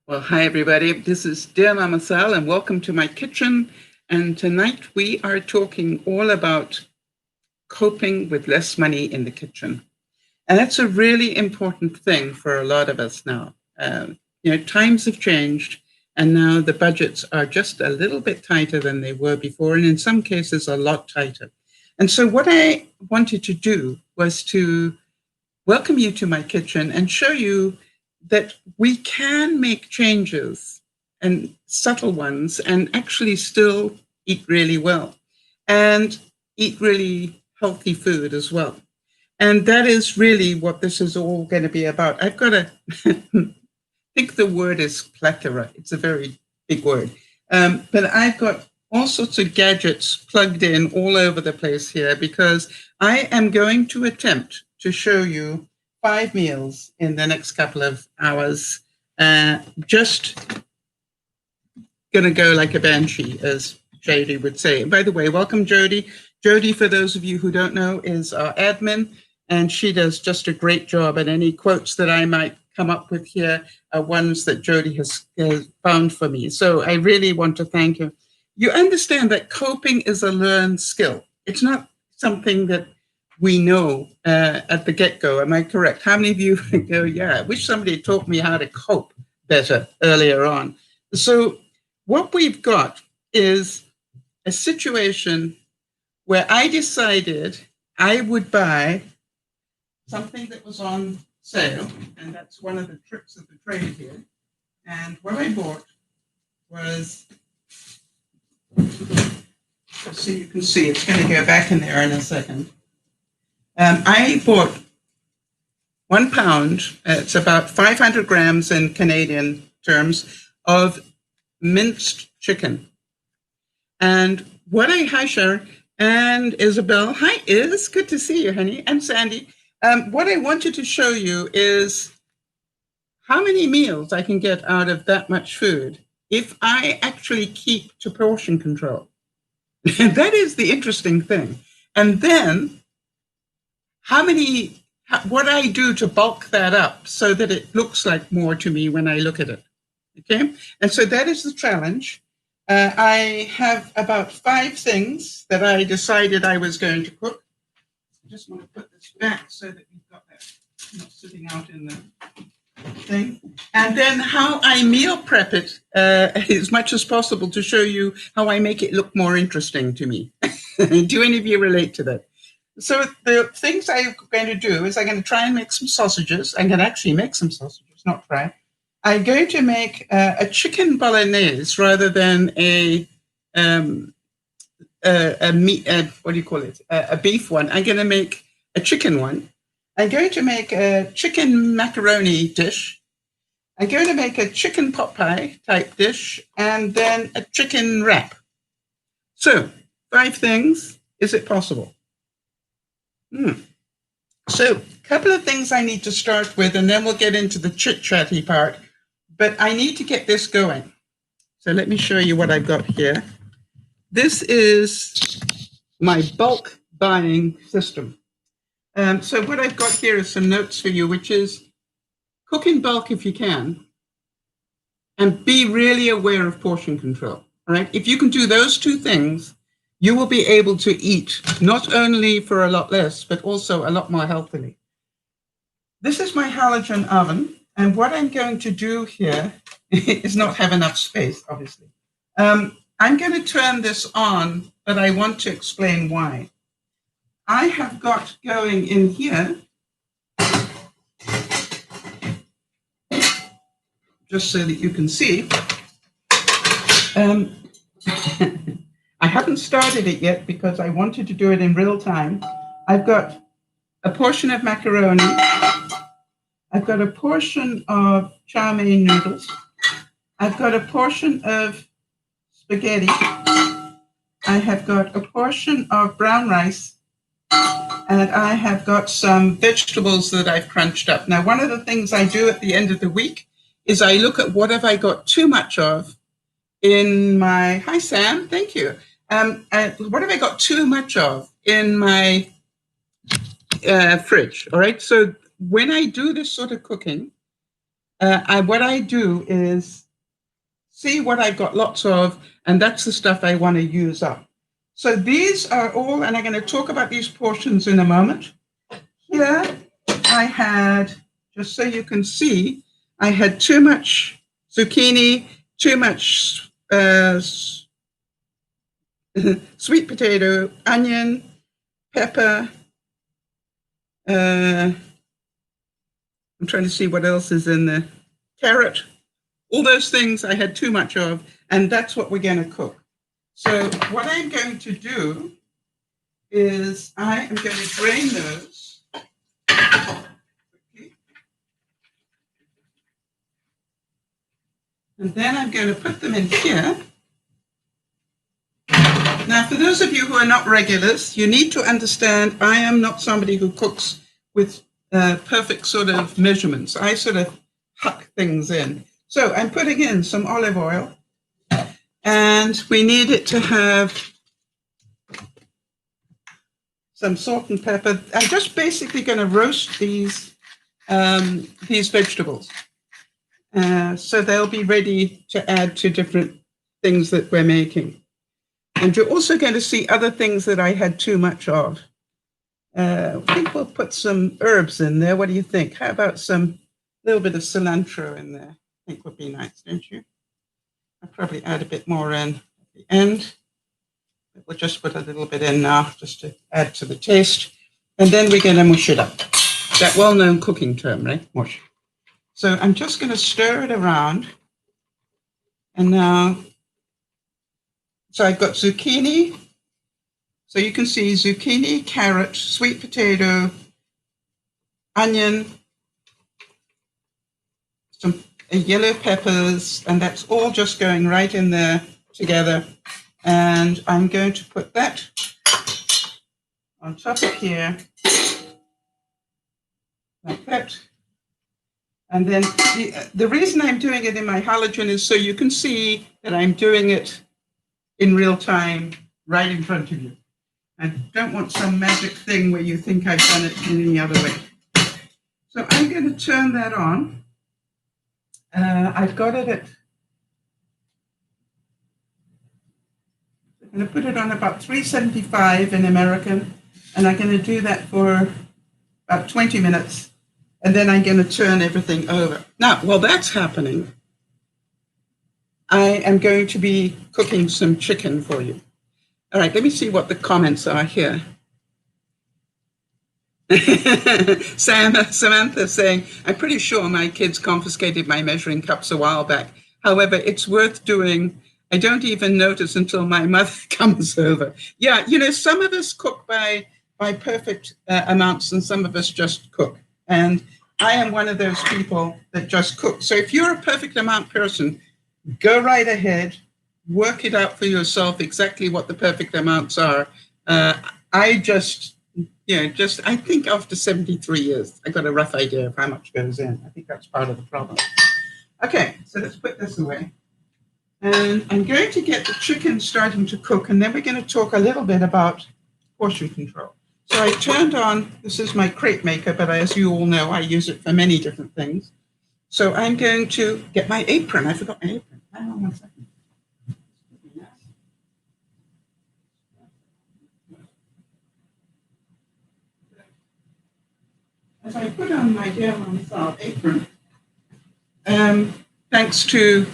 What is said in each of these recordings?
Well, hi everybody. This is DearMamaSal and welcome to my kitchen. And tonight we are talking all about coping with less money in the kitchen. And that's a really important thing for a lot of us now. Times have changed and now the budgets are just a little bit tighter than they were before, and in some cases a lot tighter. And so what I wanted to do was to welcome you to my kitchen and show you that we can make changes and subtle ones and actually still eat really well and eat really healthy food as well. And that is really what this is all going to be about. I've got to think the word is plethora. It's a very big word. But I've got all sorts of gadgets plugged in all over the place here because I am going to attempt to show you 5 meals in the next couple of hours. Just going to go like a banshee, as Jody would say. And by the way, welcome, Jody. Jody, for those of you who don't know, is our admin, and she does just a great job. And any quotes that I might come up with here are ones that Jody has found for me. So I really want to thank her. You understand that coping is a learned skill. It's not something that we know at the get-go. Am I correct? How many of you go, yeah, I wish somebody taught me how to cope better earlier on. So what we've got is a situation where I decided I would buy something that was on sale, and that's one of the tricks of the trade here. And what I bought was, so you can see, it's going to go back in there in a second. I bought 1 pound, it's about 500 grams in Canadian terms, of minced chicken. And hi, Sharon and Isabel. Hi, Iz, good to see you, honey, and Sandy. What I wanted to show you is how many meals I can get out of that much food if I actually keep to portion control. That is the interesting thing. And then what I do to bulk that up so that it looks like more to me when I look at it. Okay. And so that is the challenge. I have about 5 things that I decided I was going to cook. I just want to put this back so that we've got that not sitting out in the thing. And then how I meal prep it as much as possible to show you how I make it look more interesting to me. Do any of you relate to that? So the things I'm going to do is I'm going to try and make some sausages. I can actually make some sausages, not try. I'm going to make a chicken bolognese rather than a meat, what do you call it? A beef one. I'm going to make a chicken one. I'm going to make a chicken macaroni dish. I'm going to make a chicken pot pie type dish, and then a chicken wrap. So 5 things. Is it possible? So a couple of things I need to start with, and then we'll get into the chit-chatty part. But I need to get this going. So let me show you what I've got here. This is my bulk buying system. So what I've got here is some notes for you, which is cook in bulk if you can, and be really aware of portion control. All right. If you can do those 2 things, you will be able to eat not only for a lot less, but also a lot more healthily. This is my halogen oven. And what I'm going to do here is not have enough space, obviously. I'm going to turn this on, but I want to explain why. I have got going in here, just so that you can see. I haven't started it yet because I wanted to do it in real time. I've got a portion of macaroni. I've got a portion of chow mein noodles. I've got a portion of spaghetti. I have got a portion of brown rice. And I have got some vegetables that I've crunched up. Now, one of the things I do at the end of the week is I look at what have I got too much of in my, hi Sam, thank you. What have I got too much of in my fridge? All right. So when I do this sort of cooking, What I do is see what I've got lots of, and that's the stuff I want to use up. So these are all, and I'm going to talk about these portions in a moment. Here I had, just so you can see, I had too much zucchini, too much sweet potato, onion, pepper. I'm trying to see what else is in there. Carrot. All those things I had too much of, and that's what we're going to cook. So what I'm going to do is I am going to drain those. Okay. And then I'm going to put them in here. Now, for those of you who are not regulars, you need to understand I am not somebody who cooks with perfect sort of measurements. I sort of huck things in. So I'm putting in some olive oil, and we need it to have some salt and pepper. I'm just basically going to roast these vegetables. So they'll be ready to add to different things that we're making. And you're also going to see other things that I had too much of. I think we'll put some herbs in there. What do you think? How about some little bit of cilantro in there? I think would be nice, don't you? I'll probably add a bit more in at the end. But we'll just put a little bit in now just to add to the taste. And then we're going to mush it up. That well-known cooking term, right? Mush. So I'm just going to stir it around. And now, so I've got zucchini. So you can see zucchini, carrot, sweet potato, onion, some yellow peppers, and that's all just going right in there together. And I'm going to put that on top of here, like that. And then the reason I'm doing it in my halogen is so you can see that I'm doing it in real time right in front of you. I don't want some magic thing where you think I've done it in any other way. So I'm going to turn that on. I've got it at, I'm going to put it on about 375 in American, and I'm going to do that for about 20 minutes, and then I'm going to turn everything over. Now, while that's happening, I am going to be cooking some chicken for you. All right, let me see what the comments are here. Samantha saying, I'm pretty sure my kids confiscated my measuring cups a while back. However, it's worth doing. I don't even notice until my mother comes over. Yeah, you know, some of us cook by perfect amounts, and some of us just cook. And I am one of those people that just cook. So if you're a perfect amount person, go right ahead, work it out for yourself exactly what the perfect amounts are. I just, I think after 73 years, I got a rough idea of how much goes in. I think that's part of the problem. Okay, so let's put this away. And I'm going to get the chicken starting to cook, and then we're going to talk a little bit about portion control. So I turned on, this is my crepe maker, but as you all know, I use it for many different things. So I'm going to get my apron. I forgot my apron. Hang on 1 second. As I put on my DearMamaSal apron, thanks to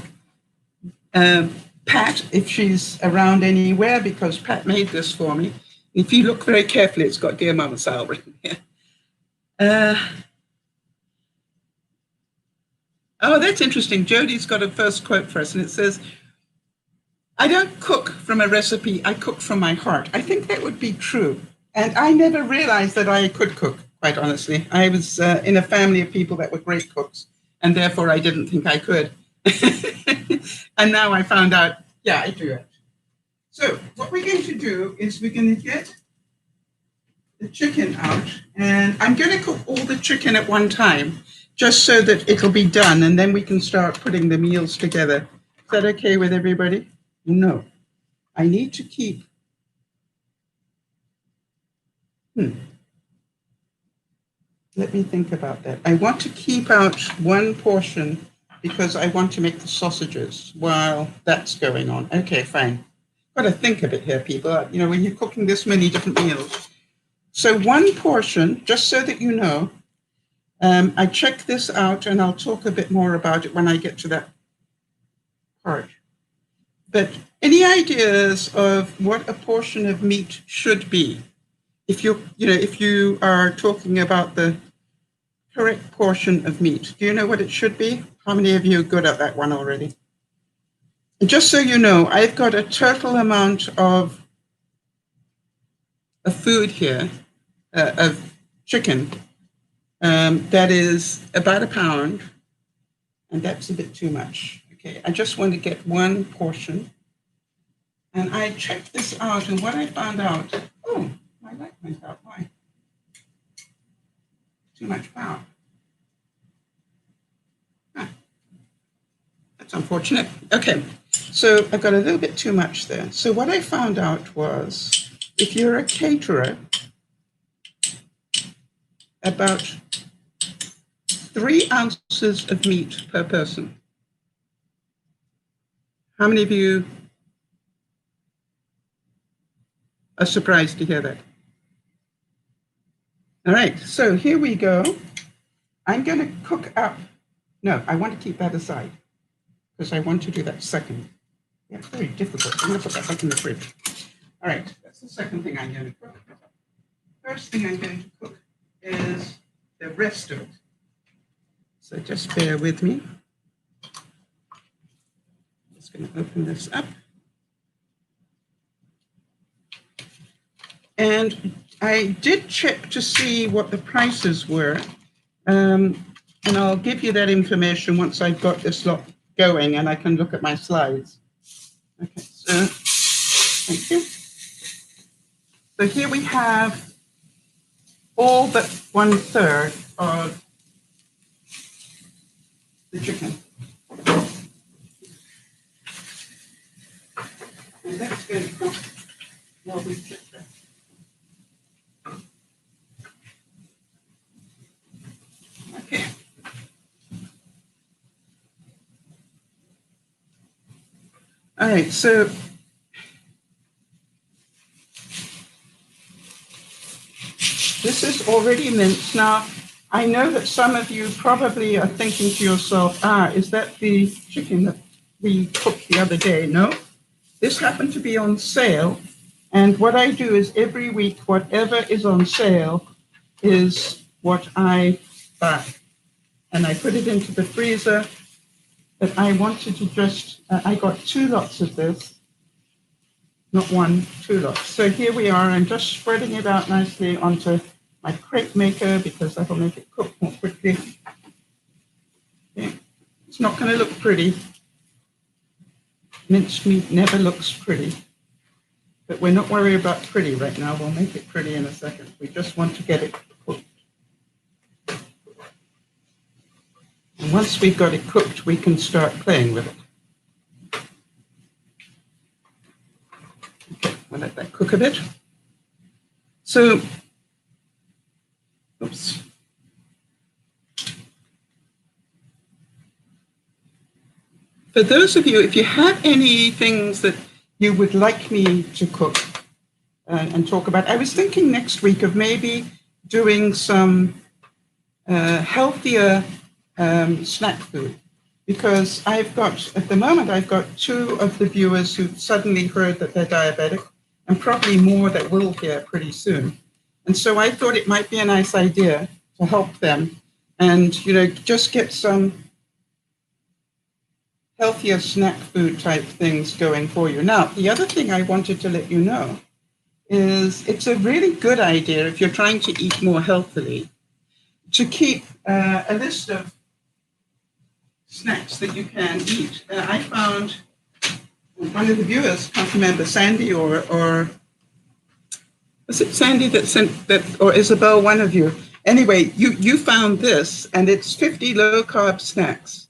Pat, if she's around anywhere, because Pat made this for me. If you look very carefully, it's got DearMamaSal written here. Oh, that's interesting. Jodie's got a first quote for us, and it says, I don't cook from a recipe, I cook from my heart. I think that would be true. And I never realized that I could cook, quite honestly. I was in a family of people that were great cooks, and therefore I didn't think I could. And now I found out, yeah, I do it. So what we're going to do is we're going to get the chicken out, and I'm going to cook all the chicken at one time, just so that it'll be done, and then we can start putting the meals together. Is that okay with everybody? No. I need to keep... Let me think about that. I want to keep out one portion because I want to make the sausages while that's going on. Okay, fine. Got to think a bit here, people. You know, when you're cooking this many different meals. So one portion, just so that you know, I checked this out and I'll talk a bit more about it when I get to that part. But any ideas of what a portion of meat should be? If you are talking about the correct portion of meat, do you know what it should be? How many of you are good at that one already? And just so you know, I've got a total amount of food here, of chicken, that is about a pound, and that's a bit too much. Okay, I just want to get one portion. And I checked this out, and what I found out, oh, my light went out. Why? Too much power. Huh. That's unfortunate. Okay, so I got a little bit too much there. So what I found out was, if you're a caterer, about 3 ounces of meat per person. How many of you are surprised to hear that? All right, so here we go. I'm going to cook up. No, I want to keep that aside because I want to do that second. Yeah, it's very difficult. I'm going to put that back in the fridge. All right, that's the second thing I'm going to cook. First thing I'm going to cook is the rest of it. So just bear with me. I'm just going to open this up. And I did check to see what the prices were, and I'll give you that information once I've got this lot going and I can look at my slides. Okay, so thank you. So here we have all but 1/3 of the chicken. And that's going to cook while we check that. Okay. All right, so this is already minced. Now, I know that some of you probably are thinking to yourself, is that the chicken that we cooked the other day? No, this happened to be on sale. And what I do is every week, whatever is on sale is what I buy. And I put it into the freezer. But I wanted to just, I got 2 lots of this, not 1, 2 lots. So here we are. I'm just spreading it out nicely onto my crepe maker because that'll make it cook more quickly. Okay. It's not going to look pretty. Minced meat never looks pretty. But we're not worried about pretty right now. We'll make it pretty in a second. We just want to get it cooked. And once we've got it cooked, we can start playing with it. Okay, we'll let that cook a bit. So, oops. For those of you, if you have any things that you would like me to cook and talk about, I was thinking next week of maybe doing some healthier snack food, because at the moment, I've got 2 of the viewers who've suddenly heard that they're diabetic, and probably more that will hear pretty soon. And so I thought it might be a nice idea to help them and, just get some healthier snack food type things going for you. Now, the other thing I wanted to let you know is it's a really good idea if you're trying to eat more healthily to keep a list of snacks that you can eat. I found one of the viewers, can't remember, Sandy or was it Sandy that sent that, or Isabel, one of you. Anyway, you found this, and it's 50 low-carb snacks.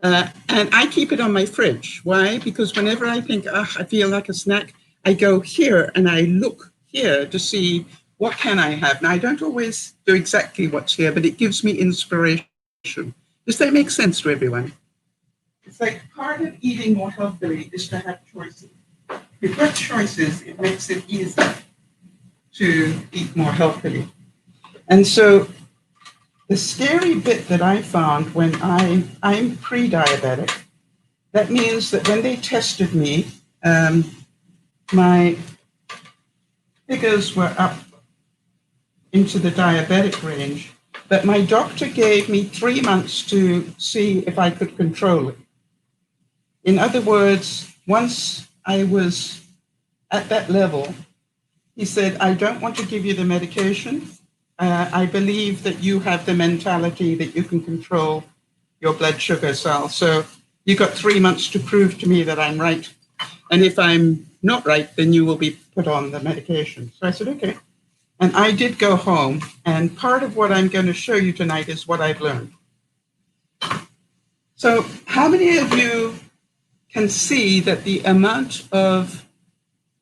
And I keep it on my fridge. Why? Because whenever I think, I feel like a snack, I go here and I look here to see what can I have? Now, I don't always do exactly what's here, but it gives me inspiration. Does that make sense to everyone? It's like part of eating more healthily is to have choices. If you've got choices, it makes it easier to eat more healthily. And so the scary bit that I found when I'm pre-diabetic, that means that when they tested me, my figures were up into the diabetic range, but my doctor gave me 3 months to see if I could control it. In other words, once I was at that level, he said, I don't want to give you the medication. I believe that you have the mentality that you can control your blood sugar, Sal. So you got 3 months to prove to me that I'm right. And if I'm not right, then you will be put on the medication. So I said, okay. And I did go home. And part of what I'm going to show you tonight is what I've learned. So how many of you can see that the amount of,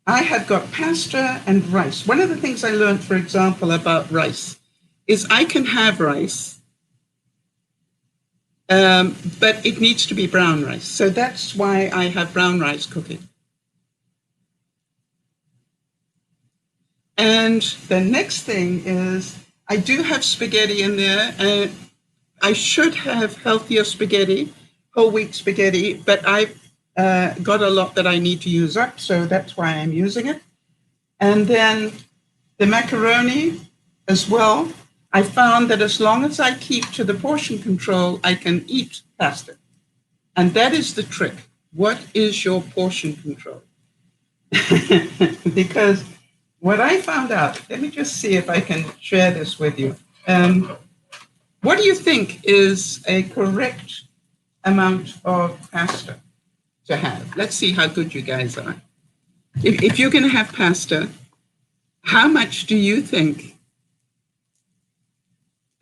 I had got pasta and rice. One of the things I learned, for example, about rice is I can have rice, but it needs to be brown rice. So that's why I have brown rice cooking. And the next thing is I do have spaghetti in there, and I should have healthier spaghetti, whole wheat spaghetti, but I've got a lot that I need to use up, so that's why I'm using it. And then the macaroni as well, I found that as long as I keep to the portion control, I can eat pasta. And that is the trick. What is your portion control? Because what I found out, let me just see if I can share this with you. What do you think is a correct amount of pasta to have? Let's see how good you guys are. If you're going to have pasta, how much do you think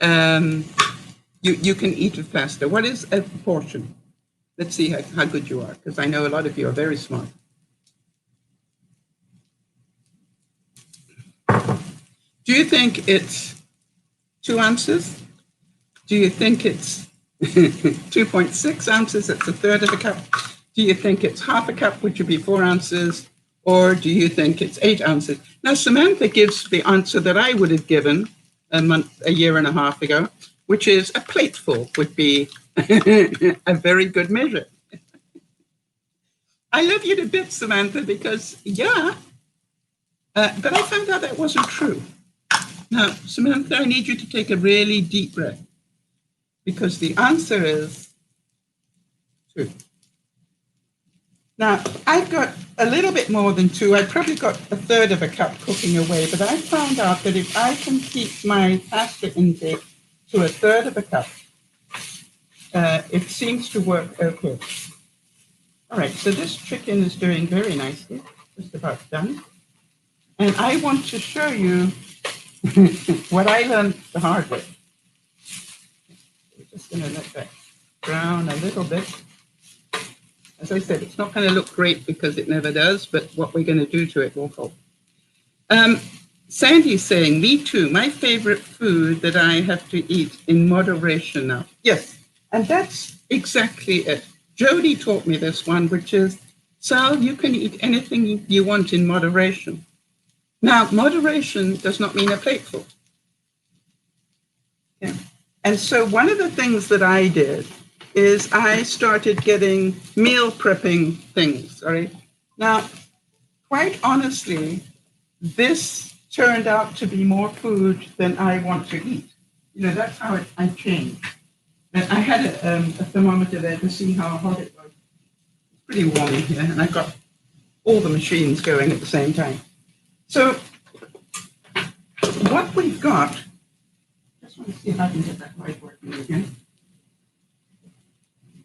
you can eat of pasta? What is a portion? Let's see how good you are, because I know a lot of you are very smart. Do you think it's 2 ounces? Do you think it's 2.6 ounces? That's a third of a cup. Do you think it's half a cup, which would be 4 ounces? Or do you think it's 8 ounces? Now, Samantha gives the answer that I would have given a year and a half ago, which is a plateful would be a very good measure. I love you to bits, Samantha, because, yeah, but I found out that wasn't true. Now, Samantha, I need you to take a really deep breath, because the answer is 2. Now, I've got a little bit more than 2. I probably got a third of a cup cooking away, but I found out that if I can keep my pasta intake to a third of a cup, it seems to work okay. All right, so this chicken is doing very nicely, just about done. And I want to show you what I learned the hard way. We're just going to let that brown a little bit. As I said, it's not going to look great because it never does, but what we're going to do to it will help. Sandy's saying, me too, my favorite food that I have to eat in moderation now. Yes, and that's exactly it. Jody taught me this one, which is, Sal, you can eat anything you want in moderation. Now, moderation does not mean a plateful. Yeah. And so one of the things that I did is I started getting meal prepping things, all right? Now, quite honestly, this turned out to be more food than I want to eat. You know, that's how I changed. And I had a thermometer there to see how hot it was. It's pretty warm in here, and I've got all the machines going at the same time. So what we've got, just want to see if I can get that light working again.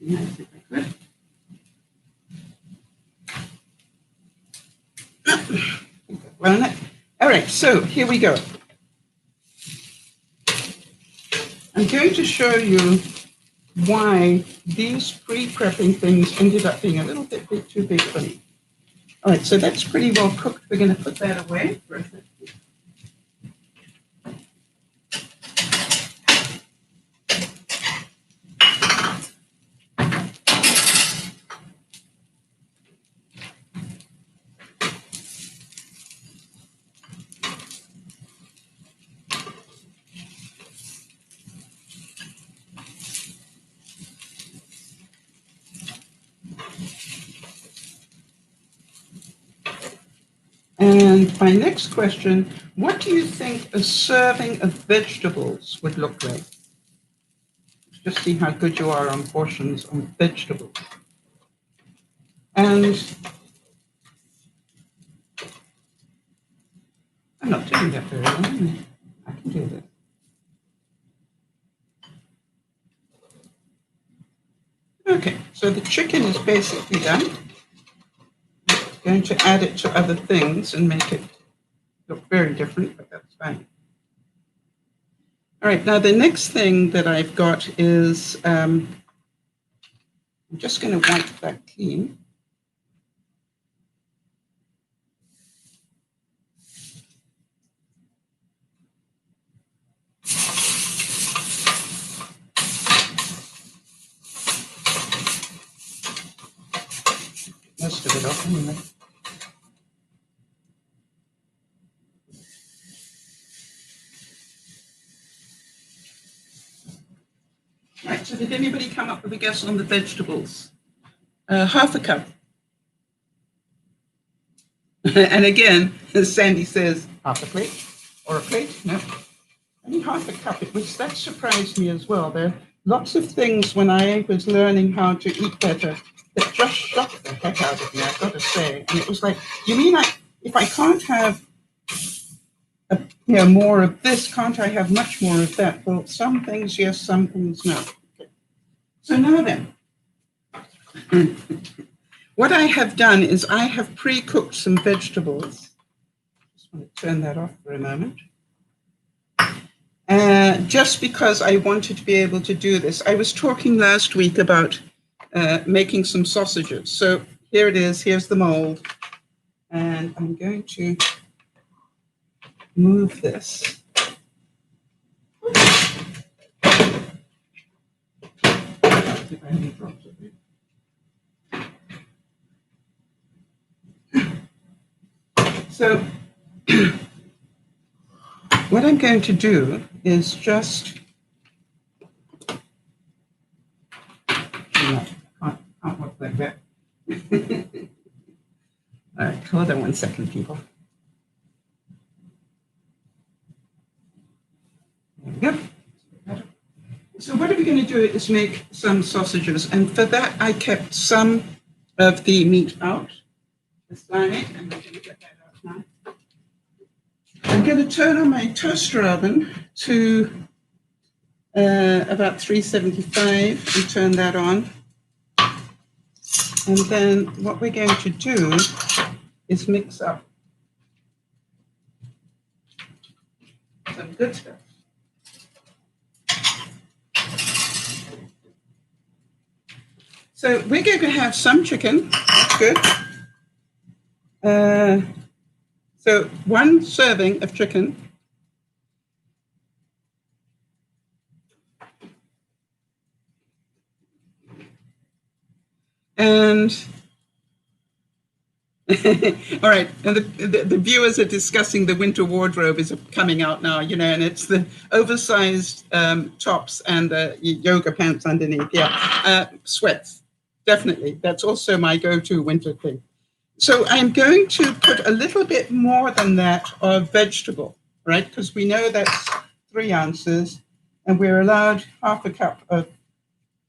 Nice if I could. Well, all right, so here we go. I'm going to show you why these pre-prepping things ended up being a little bit too big for me. All right, so that's pretty well cooked. We're going to put that away for a second. And my next question, what do you think a serving of vegetables would look like? Just see how good you are on portions on vegetables. And I'm not doing that very well, am I? I can do this. Okay, so the chicken is basically done. I'm going to add it to other things and make it look very different, but that's fine. All right, now the next thing that I've got is, I'm just going to wipe that clean. Most of it off anyway. Right, so did anybody come up with a guess on the vegetables? Half a cup. And again, as Sandy says, half a plate or a plate? No, only half a cup, which that surprised me as well. There are lots of things when I was learning how to eat better that just shocked the heck out of me, I've got to say. And it was like, you mean if I can't have more of this, can't I have much more of that? Well, some things yes, some things no. Okay. So now then, what I have done is I have pre-cooked some vegetables. Just want to turn that off for a moment. Just because I wanted to be able to do this. I was talking last week about making some sausages. So here it is, here's the mold. And I'm going to move this. So what I'm going to do is just, can't work like that. All right, hold on 1 second, people. There we go. So what are we going to do is make some sausages, and for that I kept some of the meat out. I'm going to get that out now. I'm going to turn on my toaster oven to about 375 and turn that on. And then what we're going to do is mix up some good stuff. So we're going to have some chicken. That's good. So 1 serving of chicken. And all right, and the viewers are discussing the winter wardrobe is coming out now, and it's the oversized tops and the yoga pants underneath. Yeah, sweats, definitely. That's also my go-to winter thing. So I'm going to put a little bit more than that of vegetable, right? Because we know that's 3 ounces, and we're allowed half a cup of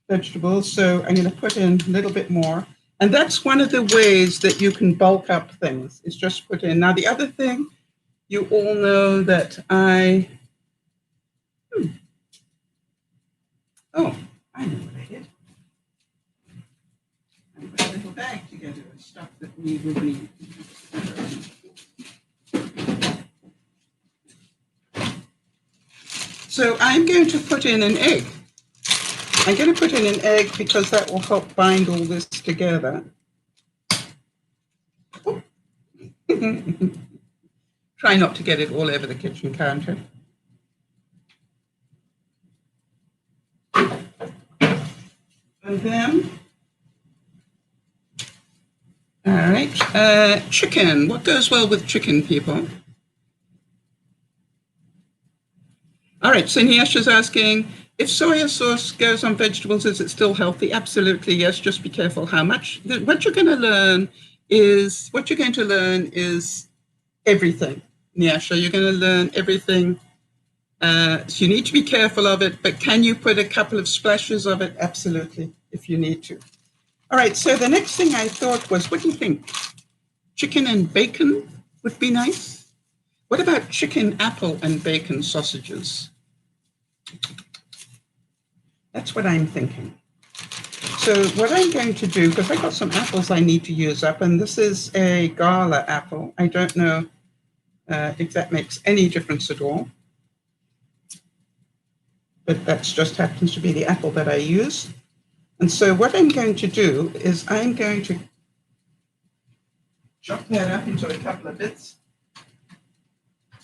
vegetables. So I'm going to put in a little bit more. And that's one of the ways that you can bulk up things, is just put in. Now, the other thing, you all know that I know what I did. I put a little bag together of stuff that we would need. So I'm going to put in an egg. I'm going to put in an egg because that will help bind all this together. Try not to get it all over the kitchen counter. And then, all right, chicken. What goes well with chicken, people? All right, so Niesha's asking, if soya sauce goes on vegetables, is it still healthy? Absolutely, yes. Just be careful how much. What you're going to learn is everything. Yeah, so you're going to learn everything. So you need to be careful of it, but can you put a couple of splashes of it? Absolutely, if you need to. All right, so the next thing I thought was, what do you think? Chicken and bacon would be nice. What about chicken, apple, and bacon sausages? That's what I'm thinking. So what I'm going to do, because I've got some apples I need to use up, and this is a gala apple. I don't know if that makes any difference at all, but that just happens to be the apple that I use. And so what I'm going to do is I'm going to chop that up into a couple of bits.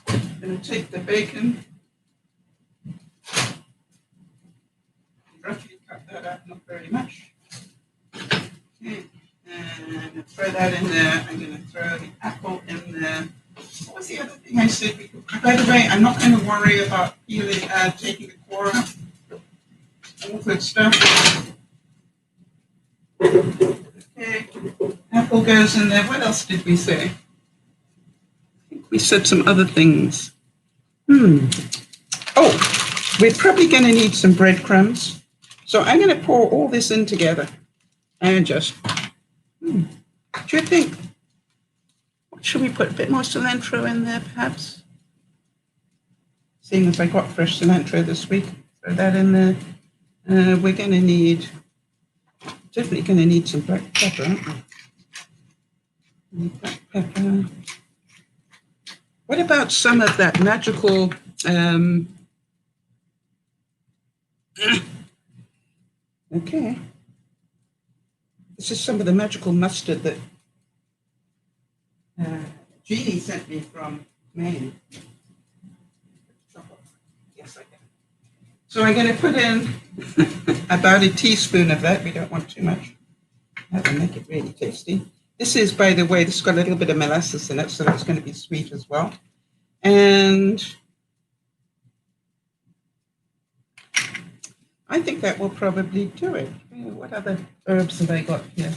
I'm going to take the bacon, roughly cut that up, not very much. Okay, and throw that in there. I'm going to throw the apple in there. What was the other thing I said? By the way, I'm not going to worry about peeling, taking the core out. All good stuff. Okay, apple goes in there. What else did we say? I think we said some other things. Oh, we're probably going to need some breadcrumbs. So I'm going to pour all this in together and just, do you think, should we put a bit more cilantro in there perhaps? Seeing as I got fresh cilantro this week, throw that in there. We're going to need, definitely going to need some black pepper, aren't we? Black pepper. What about some of that magical, okay. This is some of the magical mustard that Jeannie sent me from Maine. Yes, I can. So I'm going to put in about a teaspoon of that. We don't want too much. That will make it really tasty. This is, by the way, this has got a little bit of molasses in it, so that's going to be sweet as well. And I think that will probably do it. What other herbs have I got here?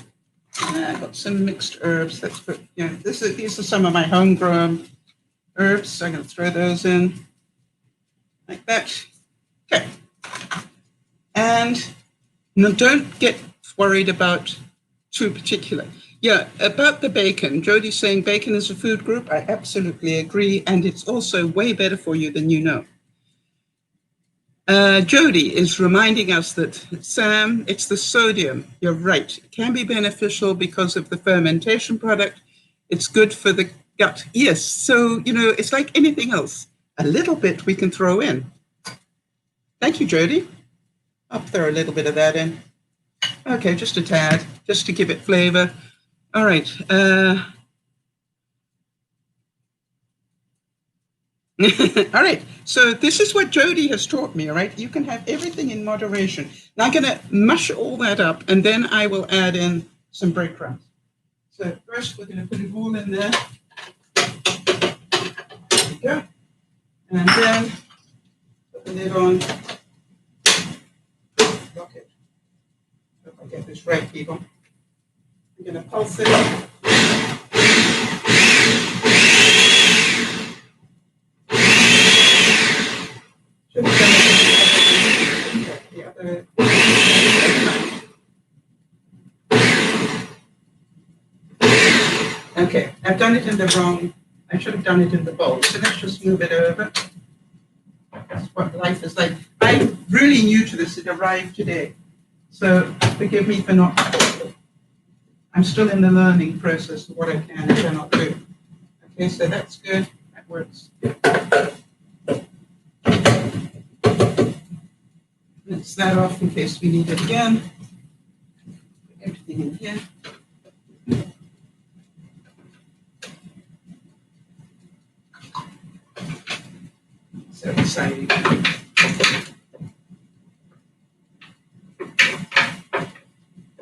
I've got some mixed herbs. That's for, these are some of my homegrown herbs. So I'm going to throw those in like that. Okay. And now don't get worried about too particular. Yeah, about the bacon. Jodie's saying bacon is a food group. I absolutely agree. And it's also way better for you than you know. Jodie is reminding us that, Sam, it's the sodium. You're right. It can be beneficial because of the fermentation product. It's good for the gut. Yes. So, it's like anything else. A little bit we can throw in. Thank you, Jodie. I'll throw a little bit of that in. Okay, just a tad, just to give it flavor. All right. All right, so this is what Jodie has taught me, all right? You can have everything in moderation. Now I'm going to mush all that up, and then I will add in some breadcrumbs. So first we're going to put it all in there. There we go. And then put the lid on. Lock it. Hope I get this right, people. I'm going to pulse it. Okay, I've done it in the wrong, I should have done it in the bowl, so let's just move it over. That's what life is like. I'm really new to this, it arrived today, so forgive me for not, I'm still in the learning process of what I can and cannot do. Okay, so that's good, that works. Rinse that off in case we need it again. Put everything in here. So exciting.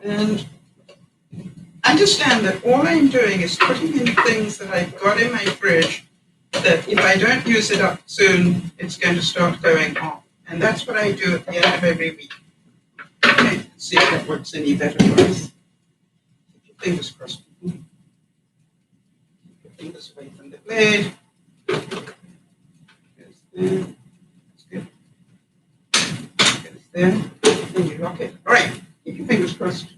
And understand that all I'm doing is putting in things that I've got in my fridge that if I don't use it up soon, it's going to start going off. And that's what I do at the end of every week. Okay, let's see if that works any better for us. Keep your fingers crossed. fingers away from the blade. There's there. That's good. There's there. And you lock it. All right. Keep your fingers crossed.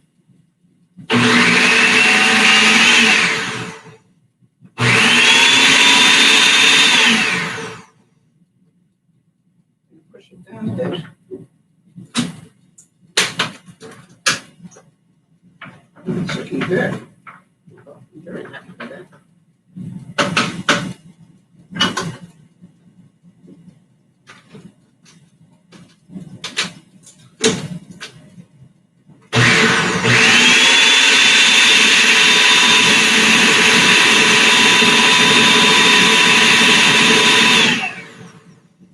Push it down a bit. It's looking good. I'm very happy with that.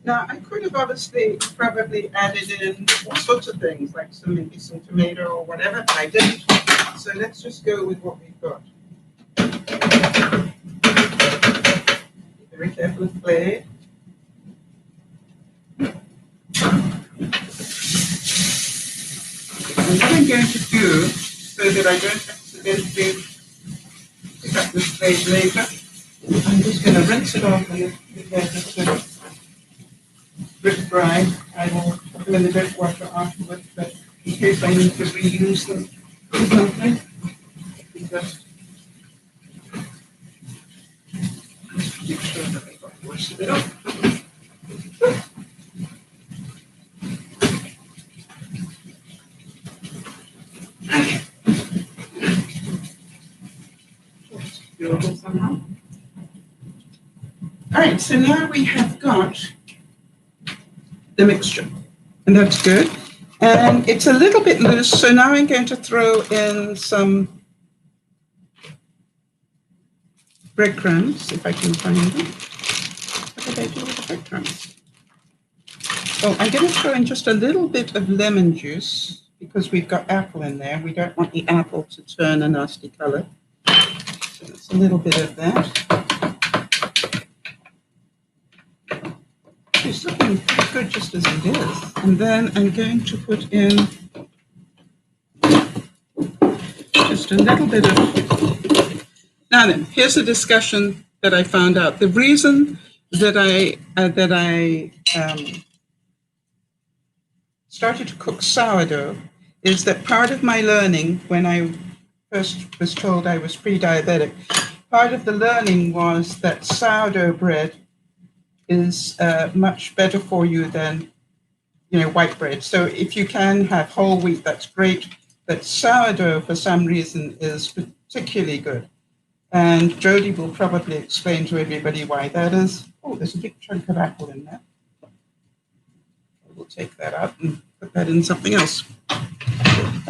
Now, I could have obviously probably added in all sorts of things, like maybe some tomato or whatever, but I didn't. So let's just go with what we've got. Be very careful with the blade. And what I'm going to do, so that I don't accidentally pick up this blade later, I'm just going to rinse it off and just drip dry. I will put them in the dishwasher afterwards, but in case I need to reuse them or something, just make sure that I got most of it up. Okay. Doable somehow. All right, so now we have got the mixture, and that's good. And it's a little bit loose, so now I'm going to throw in some breadcrumbs, if I can find them. What did I do with the breadcrumbs? Oh, I'm going to throw in just a little bit of lemon juice, because we've got apple in there. We don't want the apple to turn a nasty color. So that's a little bit of that. It's looking pretty good just as it is. And then I'm going to put in just a little bit of... Now then, here's a discussion that I found out. The reason that I started to cook sourdough is that part of my learning, when I first was told I was pre-diabetic, part of the learning was that sourdough bread is much better for you than, white bread. So if you can have whole wheat, that's great. But sourdough, for some reason, is particularly good. And Jody will probably explain to everybody why that is. Oh, there's a big chunk of apple in there. We'll take that out and put that in something else.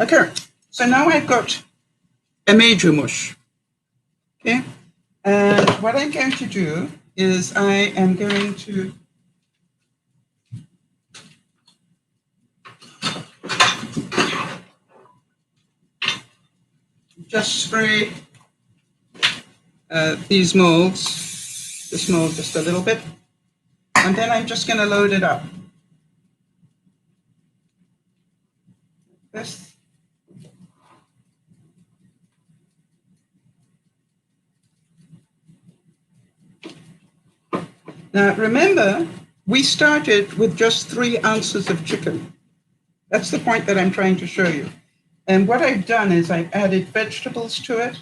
Okay, so now I've got a major mush. Okay, and what I'm going to do is I am going to just spray these molds, this mold just a little bit, and then I'm just going to load it up. This. Now remember, we started with just 3 ounces of chicken. That's the point that I'm trying to show you. And what I've done is I've added vegetables to it.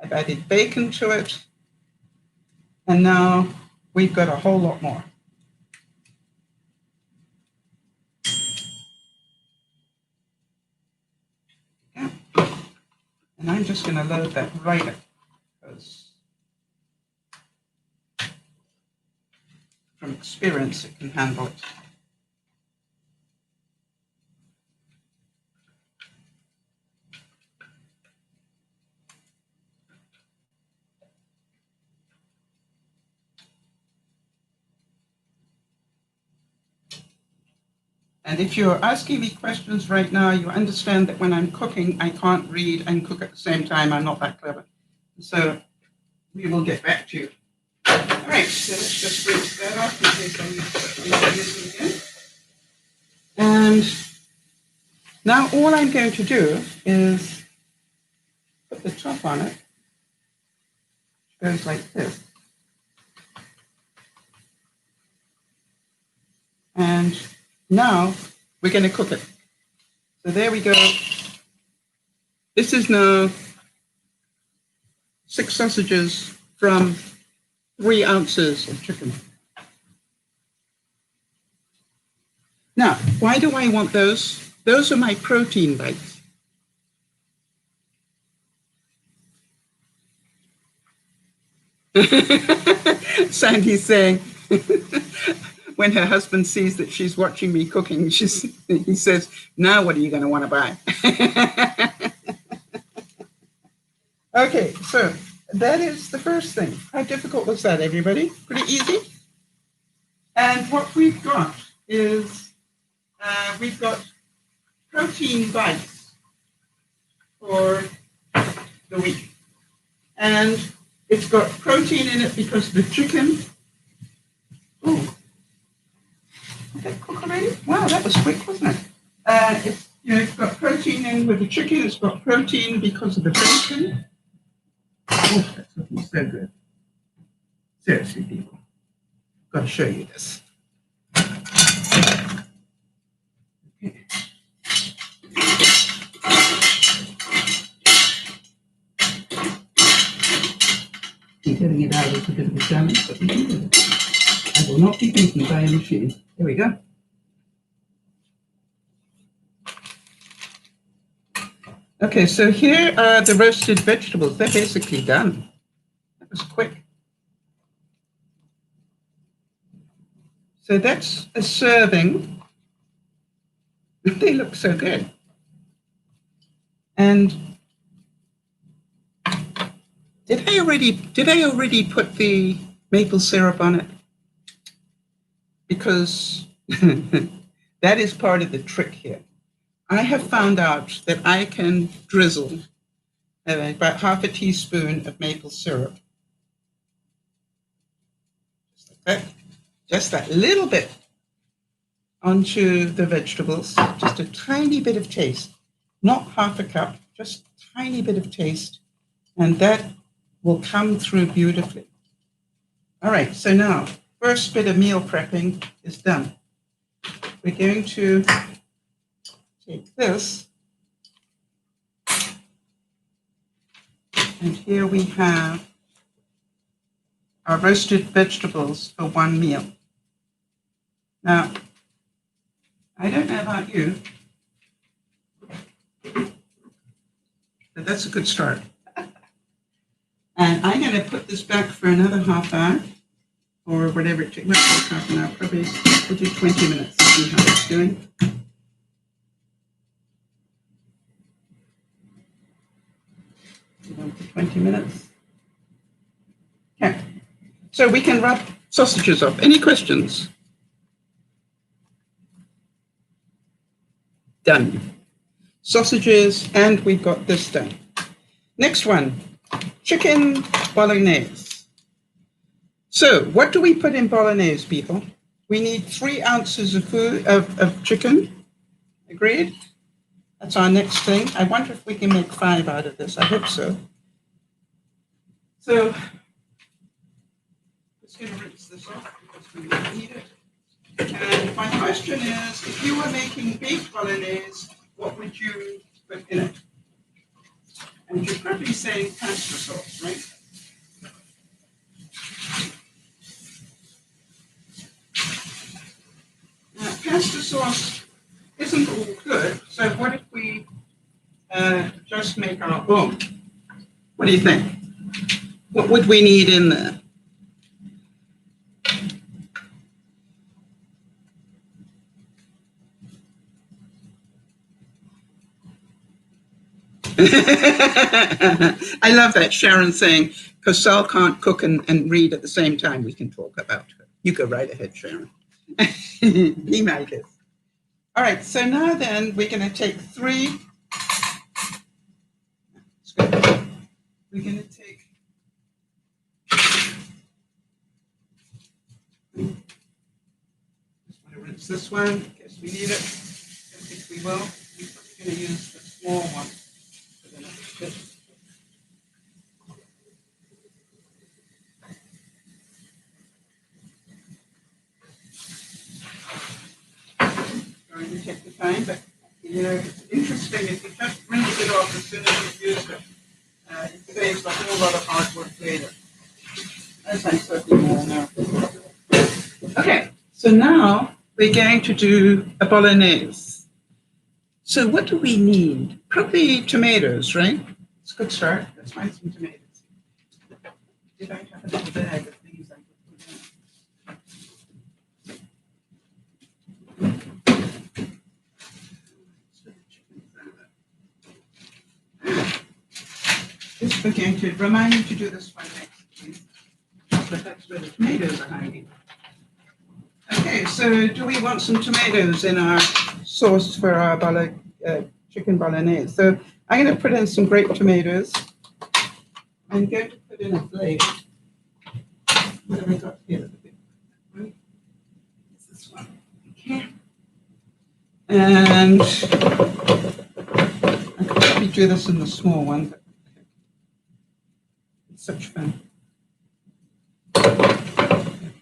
I've added bacon to it. And now we've got a whole lot more. Yeah. And I'm just going to load that right up, because from experience it can handle it. And if you're asking me questions right now, you understand that when I'm cooking, I can't read and cook at the same time. I'm not that clever. So we will get back to you. All right, so let's just rinse that off in case I need to put the again. And now all I'm going to do is put the top on it, goes like this. And now we're going to cook it. So there we go. This is now 6 sausages from 3 ounces of chicken. Now, why do I want those? Those are my protein bites. Sandy's saying, when her husband sees that she's watching me cooking, he says, now what are you going to want to buy? Okay, so that is the first thing. How difficult was that, everybody? Pretty easy? And what we've got is, we've got protein bites for the week. And it's got protein in it because the chicken. Oh, did that cook already? Wow, that was quick, wasn't it? It's got protein in with the chicken. It's got protein because of the bacon. Oh, that's looking so good. Seriously, people, I've got to show you this. Okay. Getting it out is a bit of a challenge, but we can do it. I will not be beaten by a machine. There we go. Okay, so here are the roasted vegetables. They're basically done. That was quick. So that's a serving. They look so good. And did I already put the maple syrup on it? Because that is part of the trick here. I have found out that I can drizzle about half a teaspoon of maple syrup. Just like that. Just that little bit onto the vegetables. Just a tiny bit of taste. Not half a cup, just a tiny bit of taste. And that will come through beautifully. All right, so now, first bit of meal prepping is done. We're going to take this, and here we have our roasted vegetables for one meal. Now, I don't know about you, but that's a good start. And I'm going to put this back for another half hour, or whatever it takes. Not half an hour, probably we'll do 20 minutes to see how it's doing. 20 minutes. Okay, so we can wrap sausages up. Any questions? Done. Sausages, and we've got this done. Next one, chicken bolognese. So what do we put in bolognese, people? We need 3 ounces of chicken. Agreed? That's our next thing. I wonder if we can make 5 out of this. I hope so. So, just going to rinse this off because we don't need it. And my question is, if you were making beef bolognese, what would you put in it? And you're probably saying pasta sauce, right? Pasta sauce isn't all good, so what if we just make our own? What do you think? What would we need in there? I love that. Sharon saying, because Sal can't cook and read at the same time, we can talk about her. You go right ahead, Sharon. Be my guest. All right, so now then we're going to take 3. We're going to take just want to rinse this one. Guess we need it. I think we will. We're going to use the small one for the next bit. nice thing is you just rinse it off as soon as you use it. It saves a whole lot of hard work later, as I certainly all know. Okay, so now we're going to do a bolognese. So what do we need? Probably tomatoes, right? It's a good start. Let's find some tomatoes. Did I have a little bag of things I could put in? This we're going to remind me to do this one next, please. But that's where the tomatoes are hiding. Okay, so do we want some tomatoes in our sauce for our chicken bolognese? So I'm going to put in some grape tomatoes. I'm going to put in a blade. What have I got here? Right? It's this one. Okay. And I could probably do this in the small one, but it's such fun.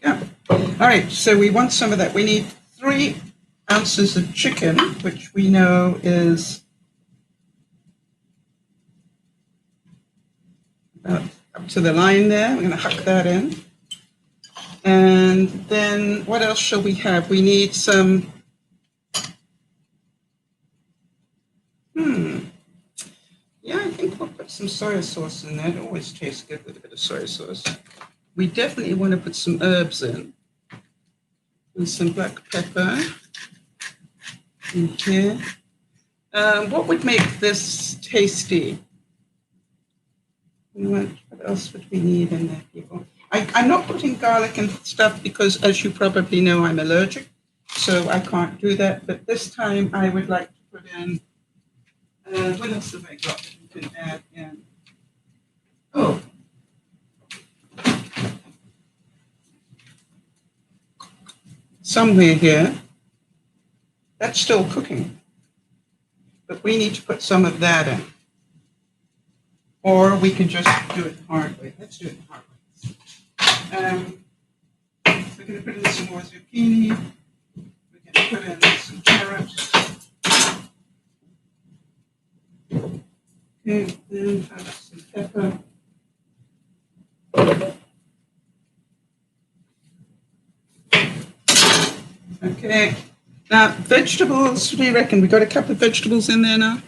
Yeah. All right, so we want some of that. We need 3 ounces of chicken, which we know is about up to the line there. We're going to huck that in. And then what else shall we have? We need some, yeah, I think we'll put some soy sauce in there. It always tastes good with a bit of soy sauce. We definitely want to put some herbs in. And some black pepper in here. What would make this tasty? What else would we need in there, people? I'm not putting garlic and stuff because, as you probably know, I'm allergic, so I can't do that. But this time I would like to put in, what else have I got that you can add in? Oh. Somewhere here, that's still cooking, but we need to put some of that in. Or we can just do it the hard way. Let's do it the hard way. We're going to put in some more zucchini. We're going to put in some carrots. Okay, then add some pepper. Okay, now vegetables, what do you reckon? We got a couple of vegetables in there now?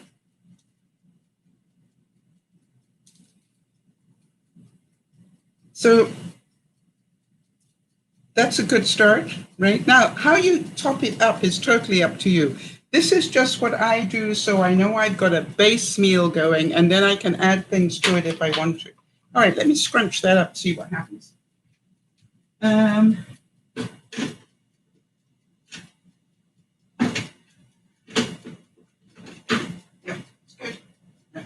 So that's a good start, right? Now, how you top it up is totally up to you. This is just what I do, so I know I've got a base meal going, and then I can add things to it if I want to. All right, let me scrunch that up, see what happens. Yeah, it's good. Yeah.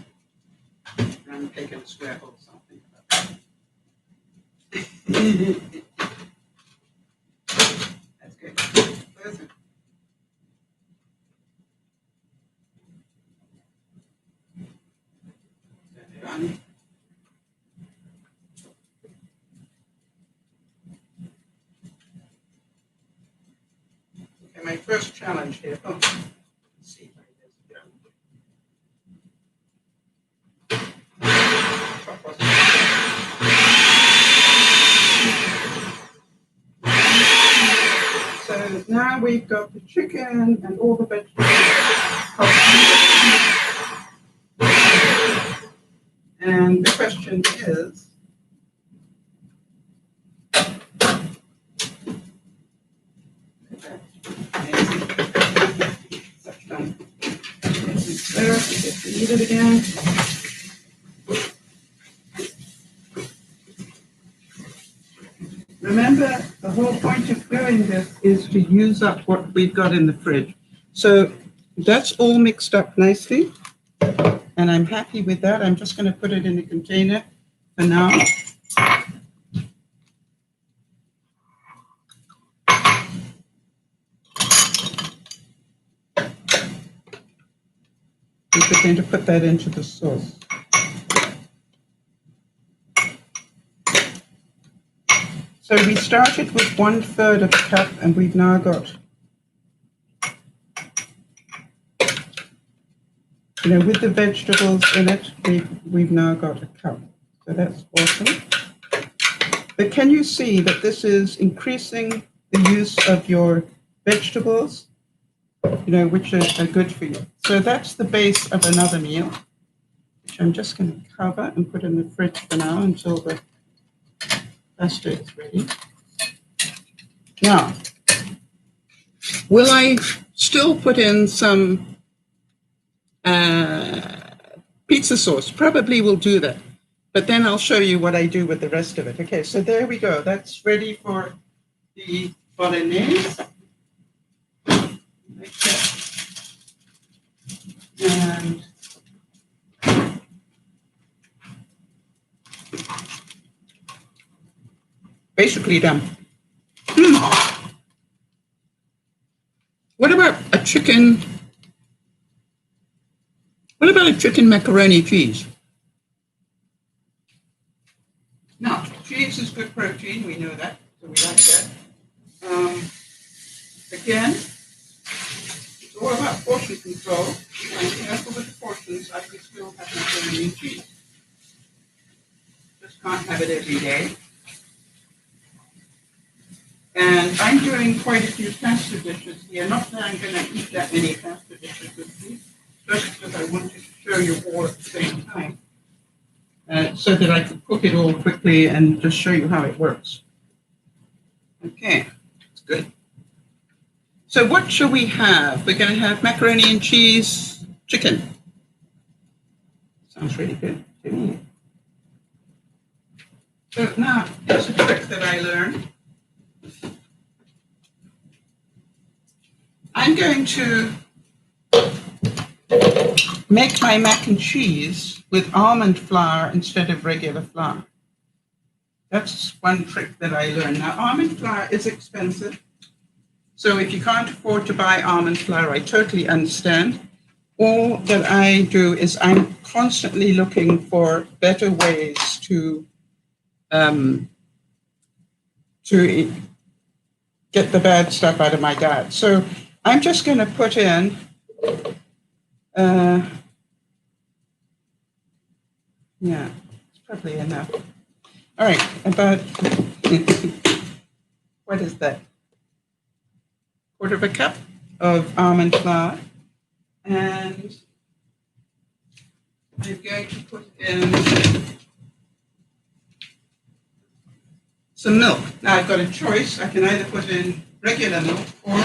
I'm taking a scrap or something. That's good. Perfect. Okay, my first challenge here. Oh, let's see if I can get it. So now we've got the chicken and all the vegetables. And the question is, eat it again. Remember, the whole point of doing this is to use up what we've got in the fridge. So that's all mixed up nicely, and I'm happy with that. I'm just going to put it in a container for now. We're going to put that into the sauce. So we started with 1/3 of a cup, and we've now got with the vegetables in it, we've now got a cup. So that's awesome. But can you see that this is increasing the use of your vegetables, which are good for you? So that's the base of another meal, which I'm just going to cover and put in the fridge for now until the pasta is ready. Now, will I still put in some pizza sauce? Probably will do that. But then I'll show you what I do with the rest of it. Okay, so there we go. That's ready for the bolognese. Like that. And basically done. What about a chicken? What about a chicken macaroni cheese? Now, cheese is good protein. We know that, so we like that. Again, it's all about portion control. I'm careful with the portions. I can still have macaroni and cheese. Just can't have it every day. And I'm doing quite a few pasta dishes here. Not that I'm going to eat that many pasta dishes with you, just because I wanted to show you all at the same time. So that I could cook it all quickly and just show you how it works. Okay, that's good. So what shall we have? We're going to have macaroni and cheese chicken. Sounds really good to me. So now, here's a trick that I learned. I'm going to make my mac and cheese with almond flour instead of regular flour. That's one trick that I learned. Now, almond flour is expensive. So if you can't afford to buy almond flour, I totally understand. All that I do is I'm constantly looking for better ways to get the bad stuff out of my diet. So I'm just going to put in yeah, it's probably enough. All right, about, what is that? Quarter of a cup of almond flour. And I'm going to put in some milk. Now I've got a choice. I can either put in regular milk or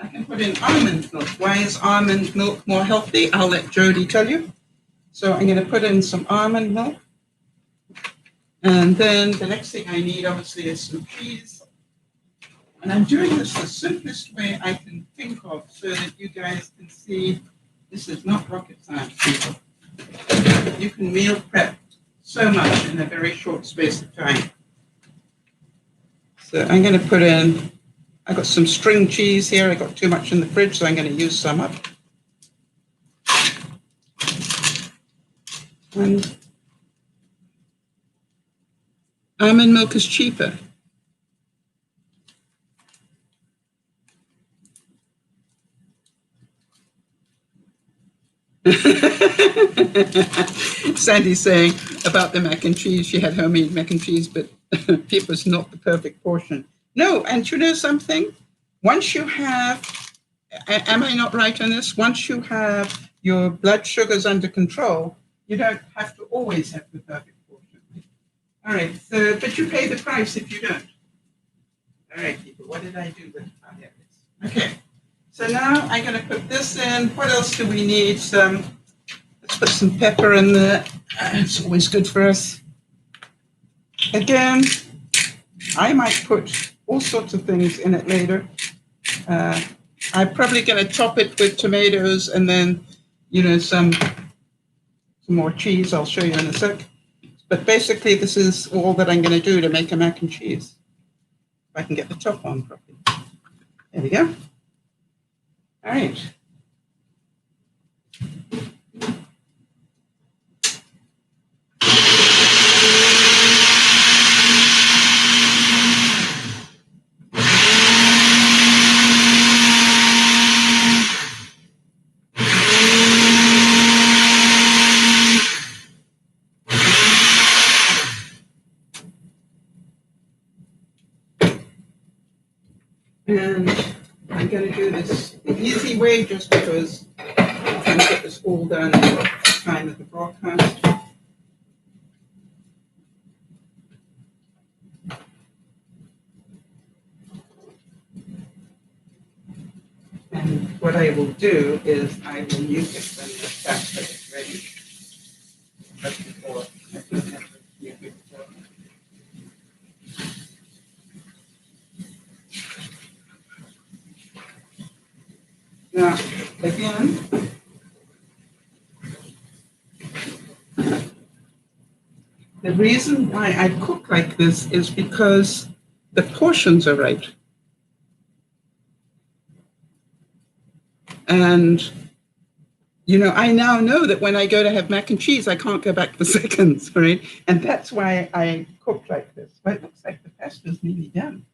I can put in almond milk. Why is almond milk more healthy? I'll let Jody tell you. So I'm going to put in some almond milk. And then the next thing I need, obviously, is some cheese. And I'm doing this the simplest way I can think of so that you guys can see this is not rocket science, people. You can meal prep so much in a very short space of time. So I'm going to put in, I've got some string cheese here. I got too much in the fridge, so I'm going to use some up. And almond milk is cheaper. Sandy's saying about the mac and cheese, she had homemade mac and cheese, but it was not the perfect portion. No, and you know something? Once you have, am I not right on this? Once you have your blood sugars under control, you don't have to always have the perfect portion. All right, so, but you pay the price if you don't. All right, people, what did I do with it? Okay, so now I'm going to put this in. What else do we need? Let's put some pepper in there. It's always good for us. Again, I might put all sorts of things in it later. I'm probably going to top it with tomatoes and then, you know, some more cheese. I'll show you in a sec. But basically, this is all that I'm going to do to make a mac and cheese. If I can get the top on properly. There we go. All right. And I'm going to do this the easy way just because I'm trying to get this all done in the time of the broadcast. And what I will do is I will mute it when the pasta is ready. Just before I put it in the before. Now, again, the reason why I cook like this is because the portions are right. And, you know, I now know that when I go to have mac and cheese, I can't go back for seconds, right? And that's why I cook like this. But it looks like the pasta's nearly done.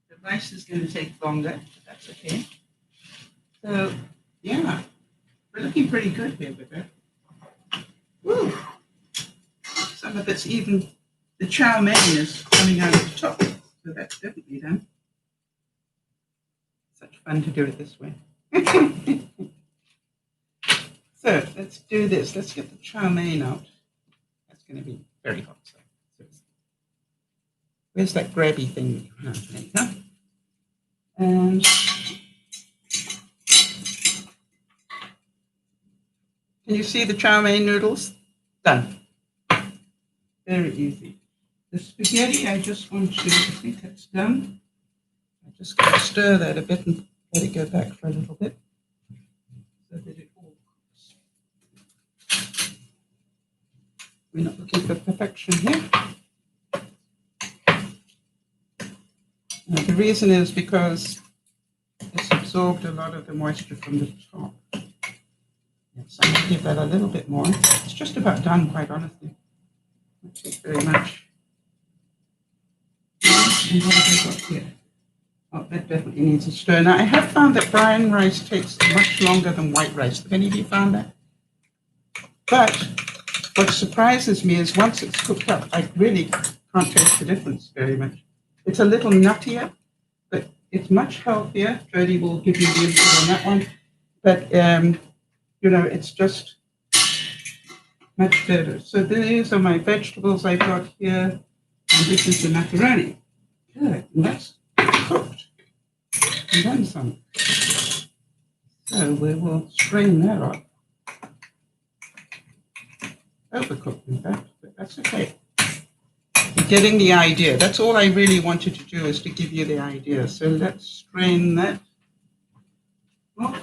The rice is going to take longer, but that's okay. So, yeah, we're looking pretty good here with it. Woo! Some of it's even, the chow mein is coming out of the top. So that's definitely done. Such fun to do it this way. So let's do this. Let's get the chow mein out. That's going to be very hot. So where's that grabby thing? Oh, there you go. And can you see the chow mein noodles? Done. Very easy. The spaghetti, I just want to, I think that's done. I'm just going to stir that a bit and let it go back for a little bit so that it all cooks. We're not looking for perfection here. The reason is because it's absorbed a lot of the moisture from the top. So I'm going to give that a little bit more. It's just about done, quite honestly. Not take very much. And what have I got here? Oh, that definitely needs a stir. Now, I have found that brown rice takes much longer than white rice. Have any of you found that? But what surprises me is once it's cooked up, I really can't taste the difference very much. It's a little nuttier, but it's much healthier. Jody will give you the input on that one. But, you know, it's just much better. So these are my vegetables I've got here. And this is the macaroni. Good. And that's cooked. And then some. So we will strain that off. Overcooked, in fact, but that's okay. You're getting the idea. That's all I really wanted to do, is to give you the idea. So let's strain that off.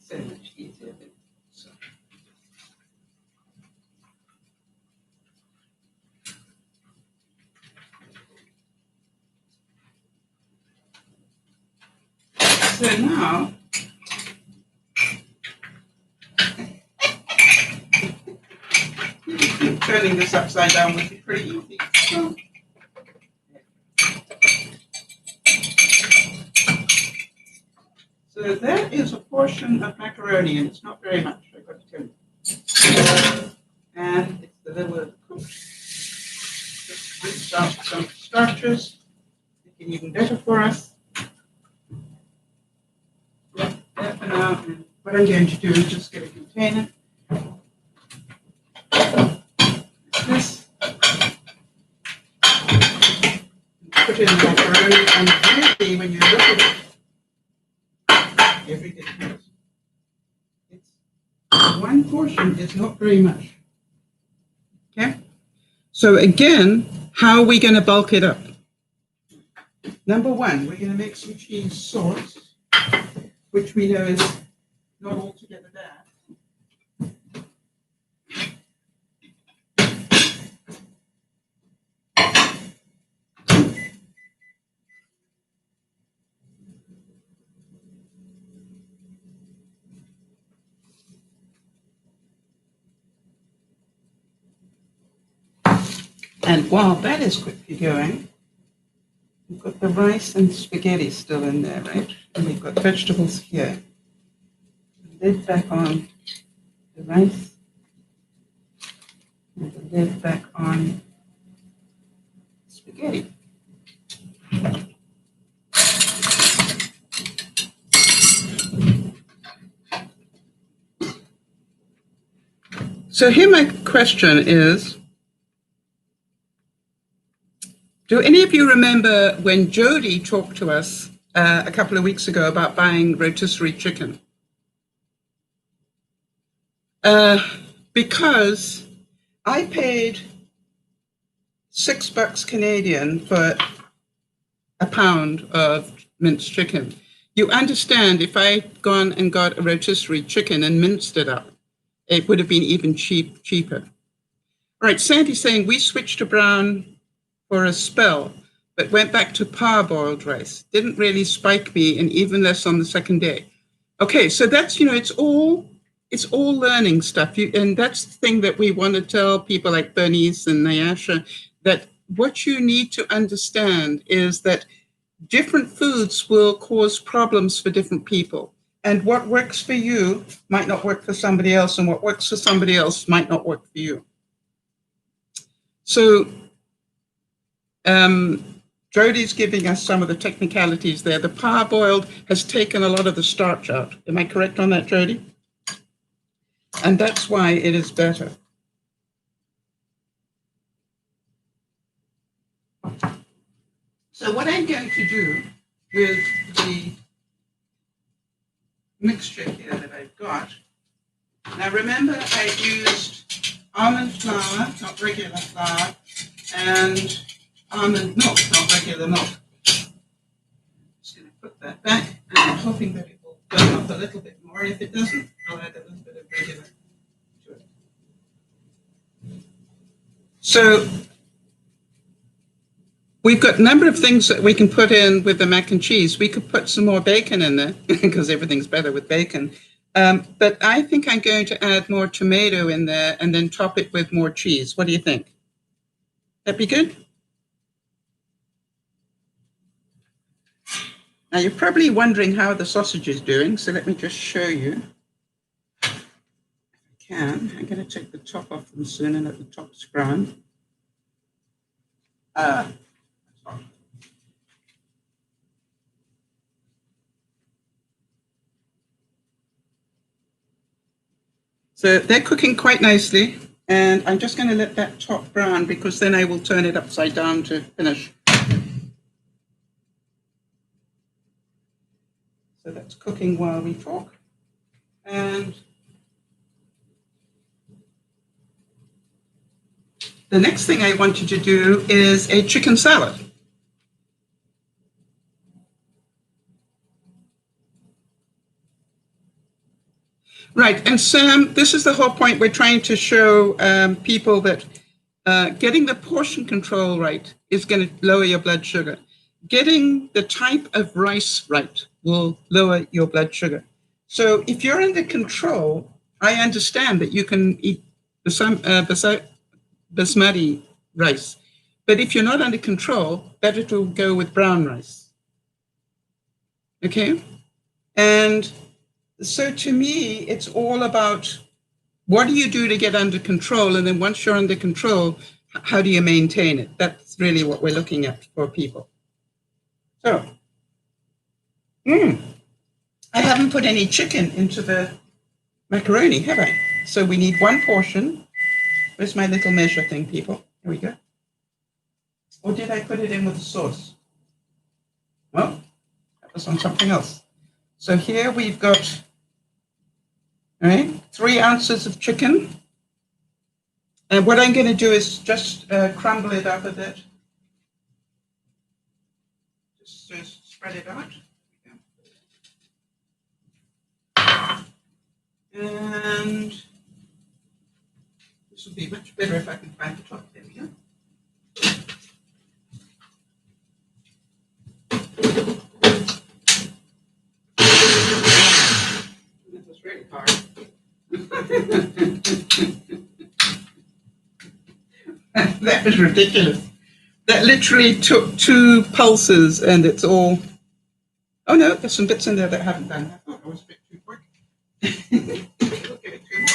So much easier. So now, turning this upside down would be pretty easy. So that is a portion of macaroni, and it's not very much, I've got to tell you. And it's the little cooked. Just rinsed out some starches, making it even better for us. Yeah, there for now. And what I'm going to do is just get a container. This. Put in the macaroni, and really, when you look at it, everything counts. It's one portion is not very much. Okay? So again, how are we going to bulk it up? Number one, we're going to make some cheese sauce, which we know is not altogether bad. And while that is quickly going, got the rice and spaghetti still in there, right? And we've got vegetables here. Lid back on the rice. And the lid back on spaghetti. So here my question is, do any of you remember when Jody talked to us a couple of weeks ago about buying rotisserie chicken? Because I paid $6 Canadian for a pound of minced chicken. You understand, if I'd gone and got a rotisserie chicken and minced it up, it would have been even cheaper. All right, Sandy's saying we switched to brown for a spell, but went back to parboiled rice. Didn't really spike me, and even less on the second day. Okay, so that's, it's all learning stuff. And that's the thing that we want to tell people like Bernice and Nyasha, that what you need to understand is that different foods will cause problems for different people. And what works for you might not work for somebody else, and what works for somebody else might not work for you. So Jody's giving us some of the technicalities there. The parboiled has taken a lot of the starch out. Am I correct on that, Jody? And that's why it is better. So what I'm going to do with the mixture here that I've got, now remember I used almond flour, not regular flour, and almond milk, not regular milk. I'm just going to put that back, and I'm hoping that it will burn up a little bit more. If it doesn't, I'll add a little bit of regular to it. So we've got a number of things that we can put in with the mac and cheese. We could put some more bacon in there because everything's better with bacon. But I think I'm going to add more tomato in there and then top it with more cheese. What do you think? That be good? Now you're probably wondering how the sausage is doing, so let me just show you. If I can. I'm going to take the top off them soon, and at the top's brown. So they're cooking quite nicely, and I'm just going to let that top brown because then I will turn it upside down to finish. So that's cooking while we talk. And the next thing I want you to do is a chicken salad. Right, and Sam, this is the whole point. We're trying to show people that getting the portion control right is going to lower your blood sugar. Getting the type of rice right will lower your blood sugar. So if you're under control, I understand that you can eat basmati rice. But if you're not under control, better to go with brown rice. Okay? And so to me, it's all about what do you do to get under control? And then once you're under control, how do you maintain it? That's really what we're looking at for people. So, I haven't put any chicken into the macaroni, have I? So we need one portion. Where's my little measure thing, people? Here we go. Or did I put it in with the sauce? Well, that was on something else. So here we've got, all right, 3 ounces of chicken. And what I'm going to do is just crumble it up a bit. Just spread it out. And this will be much better if I can find the top. There we go. That was really hard. That was ridiculous. That literally took 2 pulses and it's all... Oh no, there's some bits in there that haven't done. I thought I was a bit too quick. We'll give it 2 more.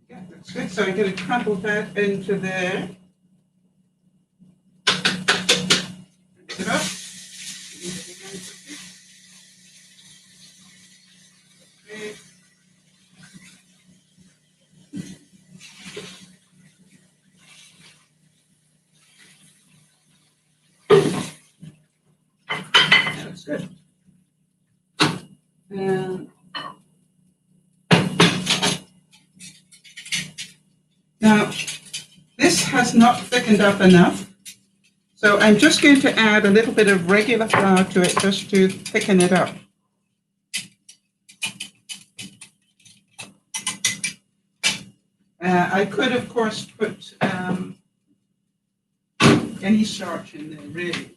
Yeah, that's good. So I'm going to crumble that into there. Mix it up. Okay. That's good. Now, this has not thickened up enough, so I'm just going to add a little bit of regular flour to it just to thicken it up. I could, of course, put any starch in there, really.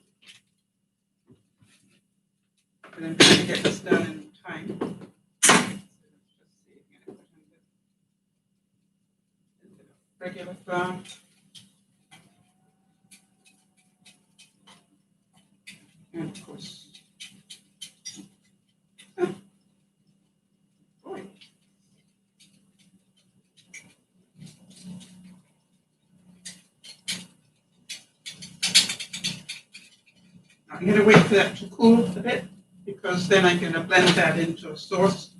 But I'm going to get this done in time. So let's just see. I'm going to put in regular flour. And of course, boy. I'm going to wait for that to cool a bit, because then I'm going to blend that into a sauce.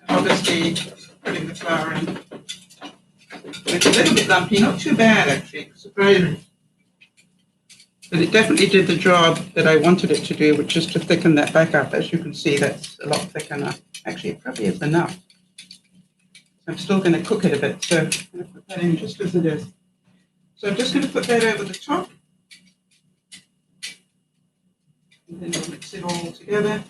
Obviously, putting the flour in. It's a little bit lumpy, not too bad actually, surprisingly. But it definitely did the job that I wanted it to do, which is to thicken that back up. As you can see, that's a lot thicker now. Actually, it probably is enough. I'm still going to cook it a bit, so I'm going to put that in just as it is. So I'm just going to put that over the top. And then we'll mix it all together.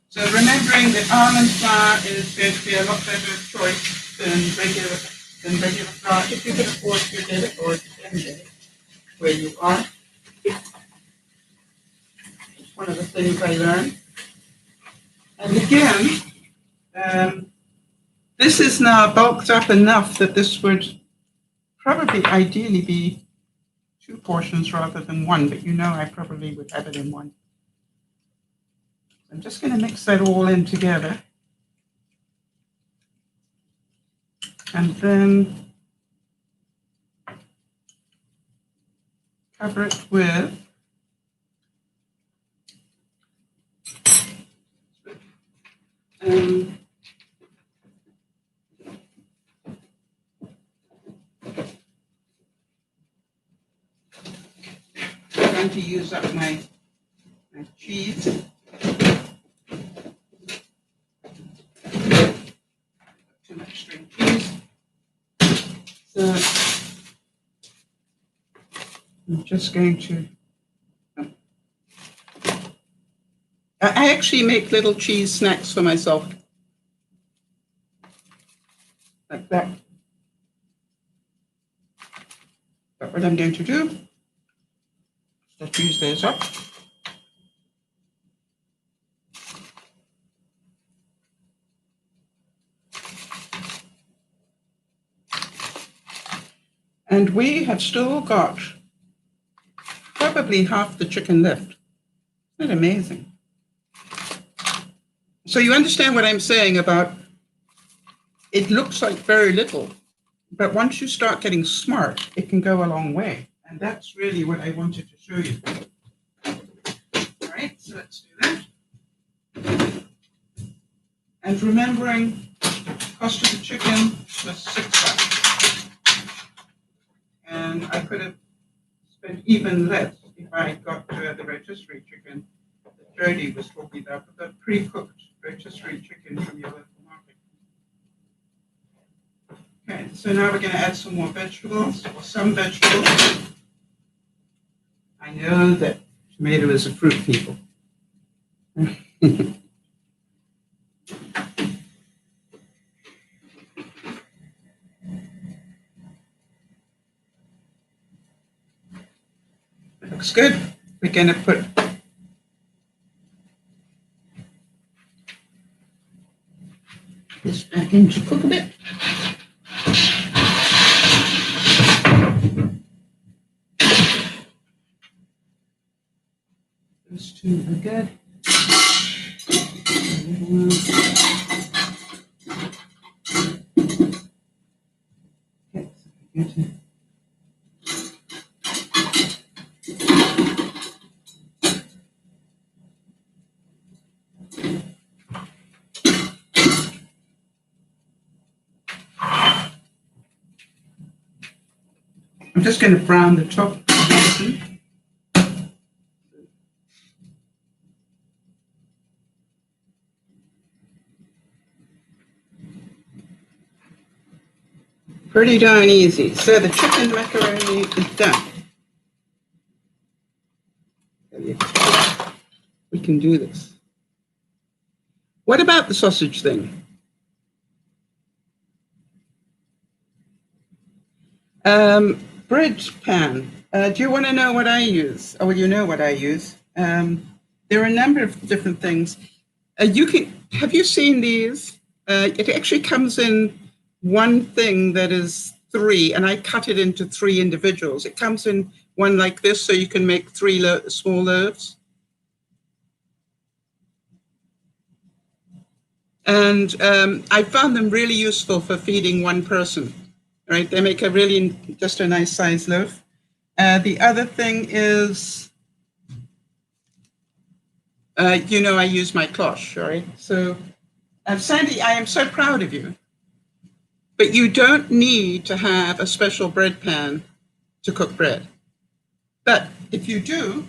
So remembering that almond flour is going to be a lot better choice than regular flour, if you can afford to get it or can get it where you are. It's one of the things I learned. And again, this is now bulked up enough that this would probably ideally be 2 portions rather than 1, but you know I probably would have it in 1. I'm just going to mix that all in together. And then cover it with I'm going to use up my cheese. Too much string cheese. So I'm just going to... I actually make little cheese snacks for myself. Like that. But what I'm going to do is just use those up. And we have still got probably half the chicken left. Isn't that amazing? So you understand what I'm saying about it looks like very little, but once you start getting smart, it can go a long way. And that's really what I wanted to show you. All right, so let's do that. And remembering, cost of the chicken was $6. And I could have spent even less if I got the rotisserie chicken that Jody was talking about, but the pre-cooked rotisserie chicken from your local market. Okay, so now we're going to add some more vegetables, or some vegetables. I know that tomato is a fruit, people. Looks good. We're going to put this back in to cook a bit. Those two are good. Okay. I'm just going to brown the top. Pretty darn easy. So the chicken macaroni is done. We can do this. What about the sausage thing? Bread pan. Do you want to know what I use? Oh, well, you know what I use. There are a number of different things. Have you seen these? It actually comes in one thing that is 3, and I cut it into 3 individuals. It comes in one like this, so you can make 3 small loaves. And I found them really useful for feeding one person, right? They make just a nice size loaf. The other thing is, I use my cloche, right? So, Sandy, I am so proud of you. But you don't need to have a special bread pan to cook bread. But if you do,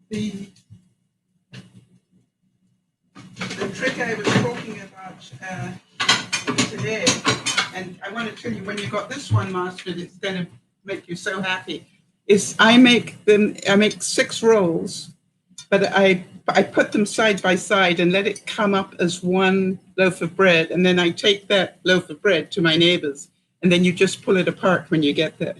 the trick I was talking about today, and I want to tell you, when you got this one mastered, it's going to make you so happy, is I make 6 rolls, but I put them side by side and let it come up as one loaf of bread, and then I take that loaf of bread to my neighbors, and then you just pull it apart when you get there.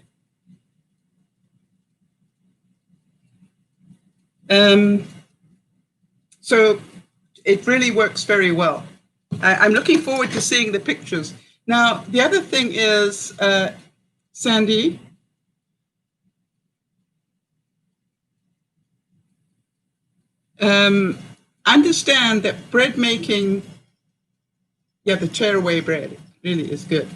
So it really works very well. I'm looking forward to seeing the pictures. Now, the other thing is, Sandy, understand that bread making, the tearaway bread really is good.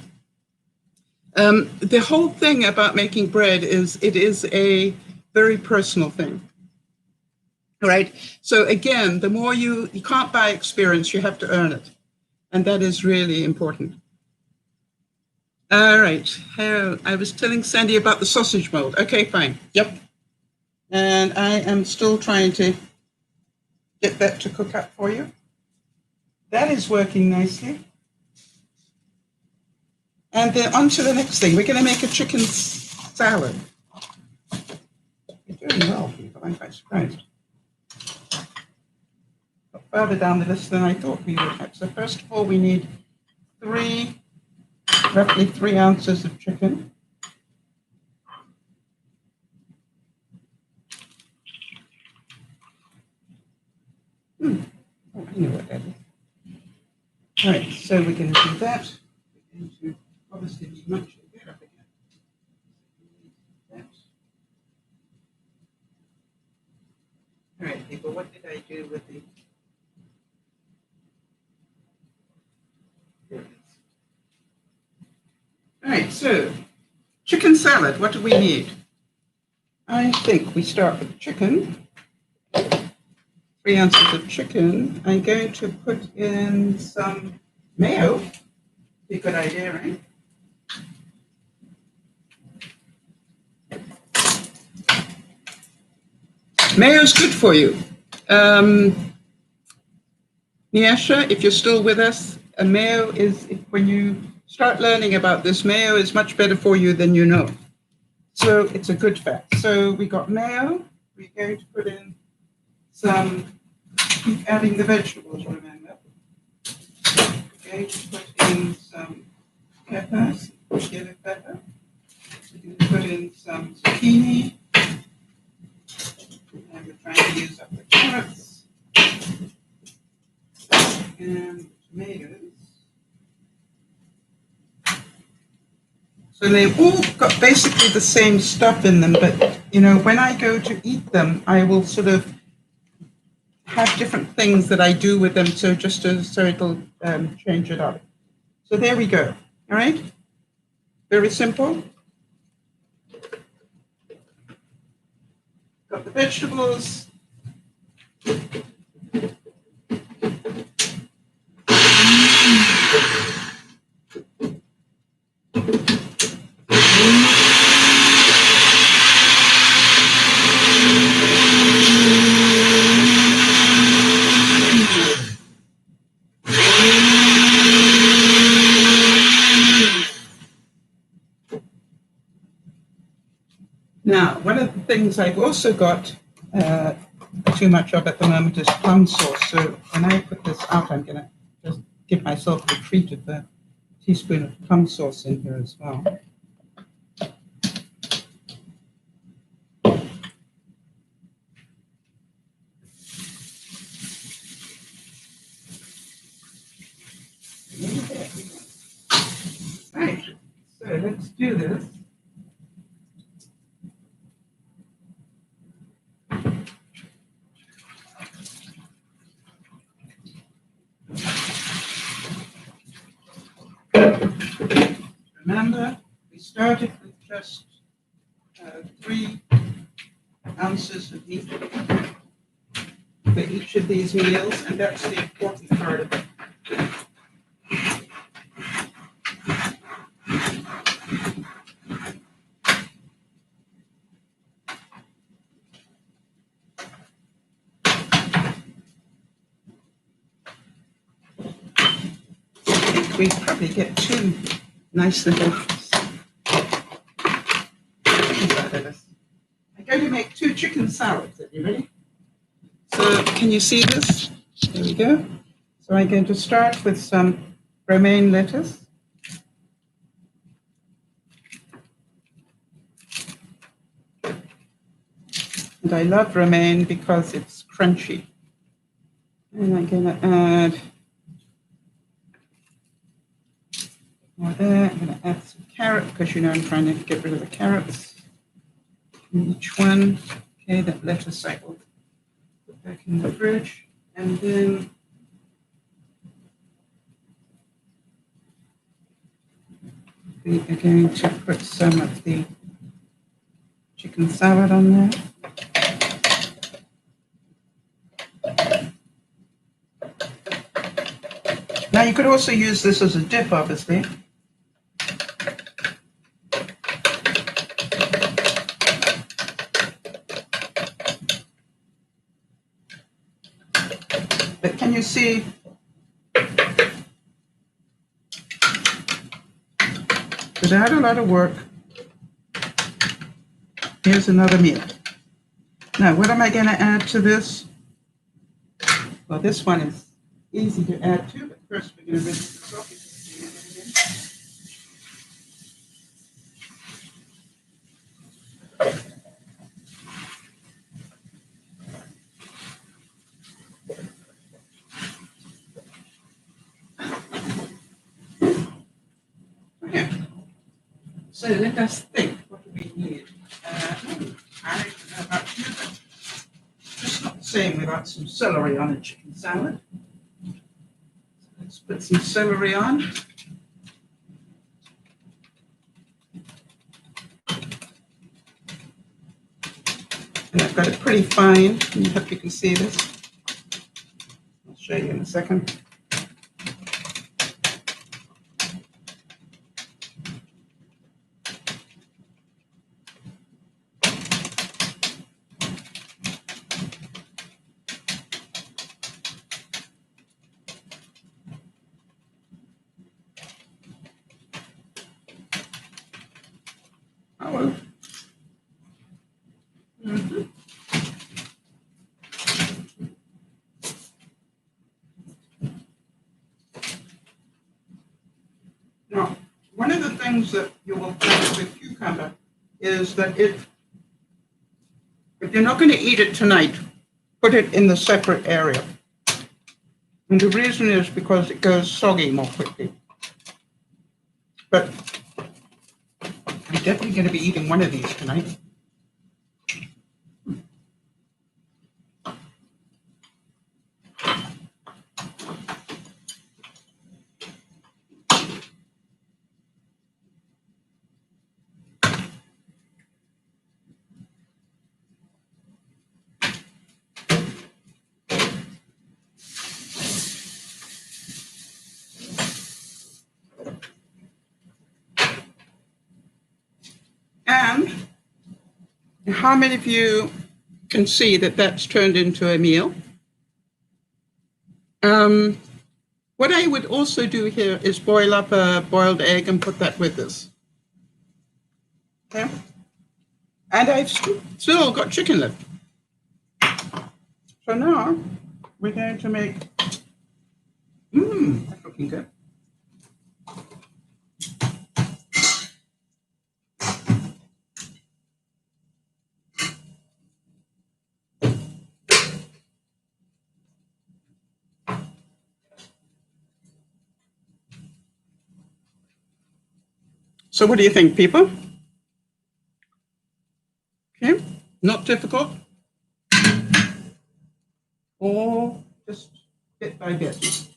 The whole thing about making bread is it is a very personal thing, right? So again, the more you can't buy experience, you have to earn it. And that is really important. All right, I was telling Sandy about the sausage mold. Okay, fine, yep. And I am still trying to get that to cook up for you. That is working nicely. And then on to the next thing. We're going to make a chicken salad. You're doing well, people. I'm quite surprised. Got further down the list than I thought we would have. So first of all, we need roughly 3 ounces of chicken. Oh, I know what that is. All right, so we're going to do that. We're going to obviously be munching that up again. All right, people, what did I do with the... There it is. All right, so chicken salad, what do we need? I think we start with chicken. 3 ounces of chicken. I'm going to put in some mayo. Be a good idea, right? Mayo's good for you. Niesha, if you're still with us, mayo is, when you start learning about this, mayo is much better for you than you know. So it's a good fat. So we got mayo. We're going to put in some Keep adding the vegetables, remember. Okay, put in some peppers, yellow pepper. We're going to put in some zucchini. And we're trying to use up the carrots and tomatoes. So they've all got basically the same stuff in them, but you know, when I go to eat them, I will sort of have different things that I do with them, so just so it'll change it up. So there we go. All right, very simple. Got the vegetables. Now, one of the things I've also got too much of at the moment is plum sauce. So when I put this out, I'm going to just give myself a treat of a teaspoon of plum sauce in here as well. Right, so let's do this. Remember, we started with just 3 ounces of meat for each of these meals, and that's the important part of it. We probably get 2 nice little. I'm going to make 2 chicken salads. Are you ready? So can you see this? There we go. So I'm going to start with some romaine lettuce. And I love romaine because it's crunchy. And I'm going to add more there. I'm going to add some carrot because you know I'm trying to get rid of the carrots in each one. Okay, that lettuce I will put back in the fridge. And then we are going to put some of the chicken salad on there. Now you could also use this as a dip, obviously. But can you see? Without a lot of work, here's another meal. Now, what am I going to add to this? Well, this one is easy to add to, but first we're going to rinse this off. Okay. So let us think. What do we need? I don't know about you, but just not the same without some celery on a chicken salad. So let's put some celery on. And I've got it pretty fine. I hope you can see this. I'll show you in a second. Oh, well. problems that you will find with cucumber is that if you're not going to eat it tonight, put it in the separate area. And the reason is because it goes soggy more quickly. But I'm definitely going to be eating one of these tonight. And how many of you can see that that's turned into a meal? What I would also do here is boil up a boiled egg and put that with this. Okay? And I've still got chicken left. So now we're going to make, that's looking good. So what do you think, people? Okay, not difficult. Or just bit by bit.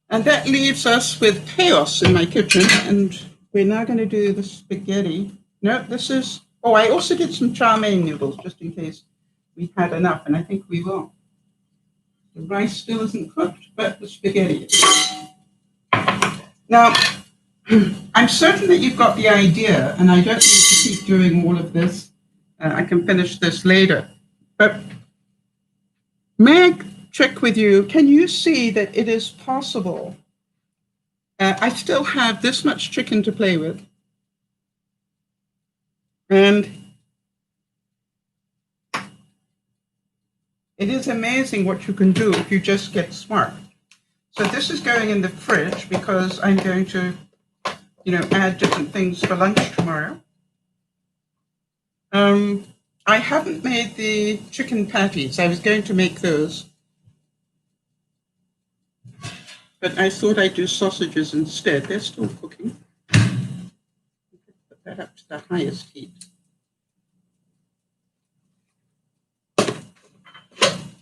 And that leaves us with chaos in my kitchen. And we're now going to do the spaghetti. No, this is, oh, I also did some chow mein noodles just in case we had enough. And I think we will. The rice still isn't cooked, but the spaghetti is. Now, I'm certain that you've got the idea, and I don't need to keep doing all of this. I can finish this later. But may I check with you, can you see that it is possible? I still have this much chicken to play with. And it is amazing what you can do if you just get smart. So this is going in the fridge because I'm going to add different things for lunch tomorrow. I haven't made the chicken patties. I was going to make those. But I thought I'd do sausages instead. They're still cooking. Put that up to the highest heat.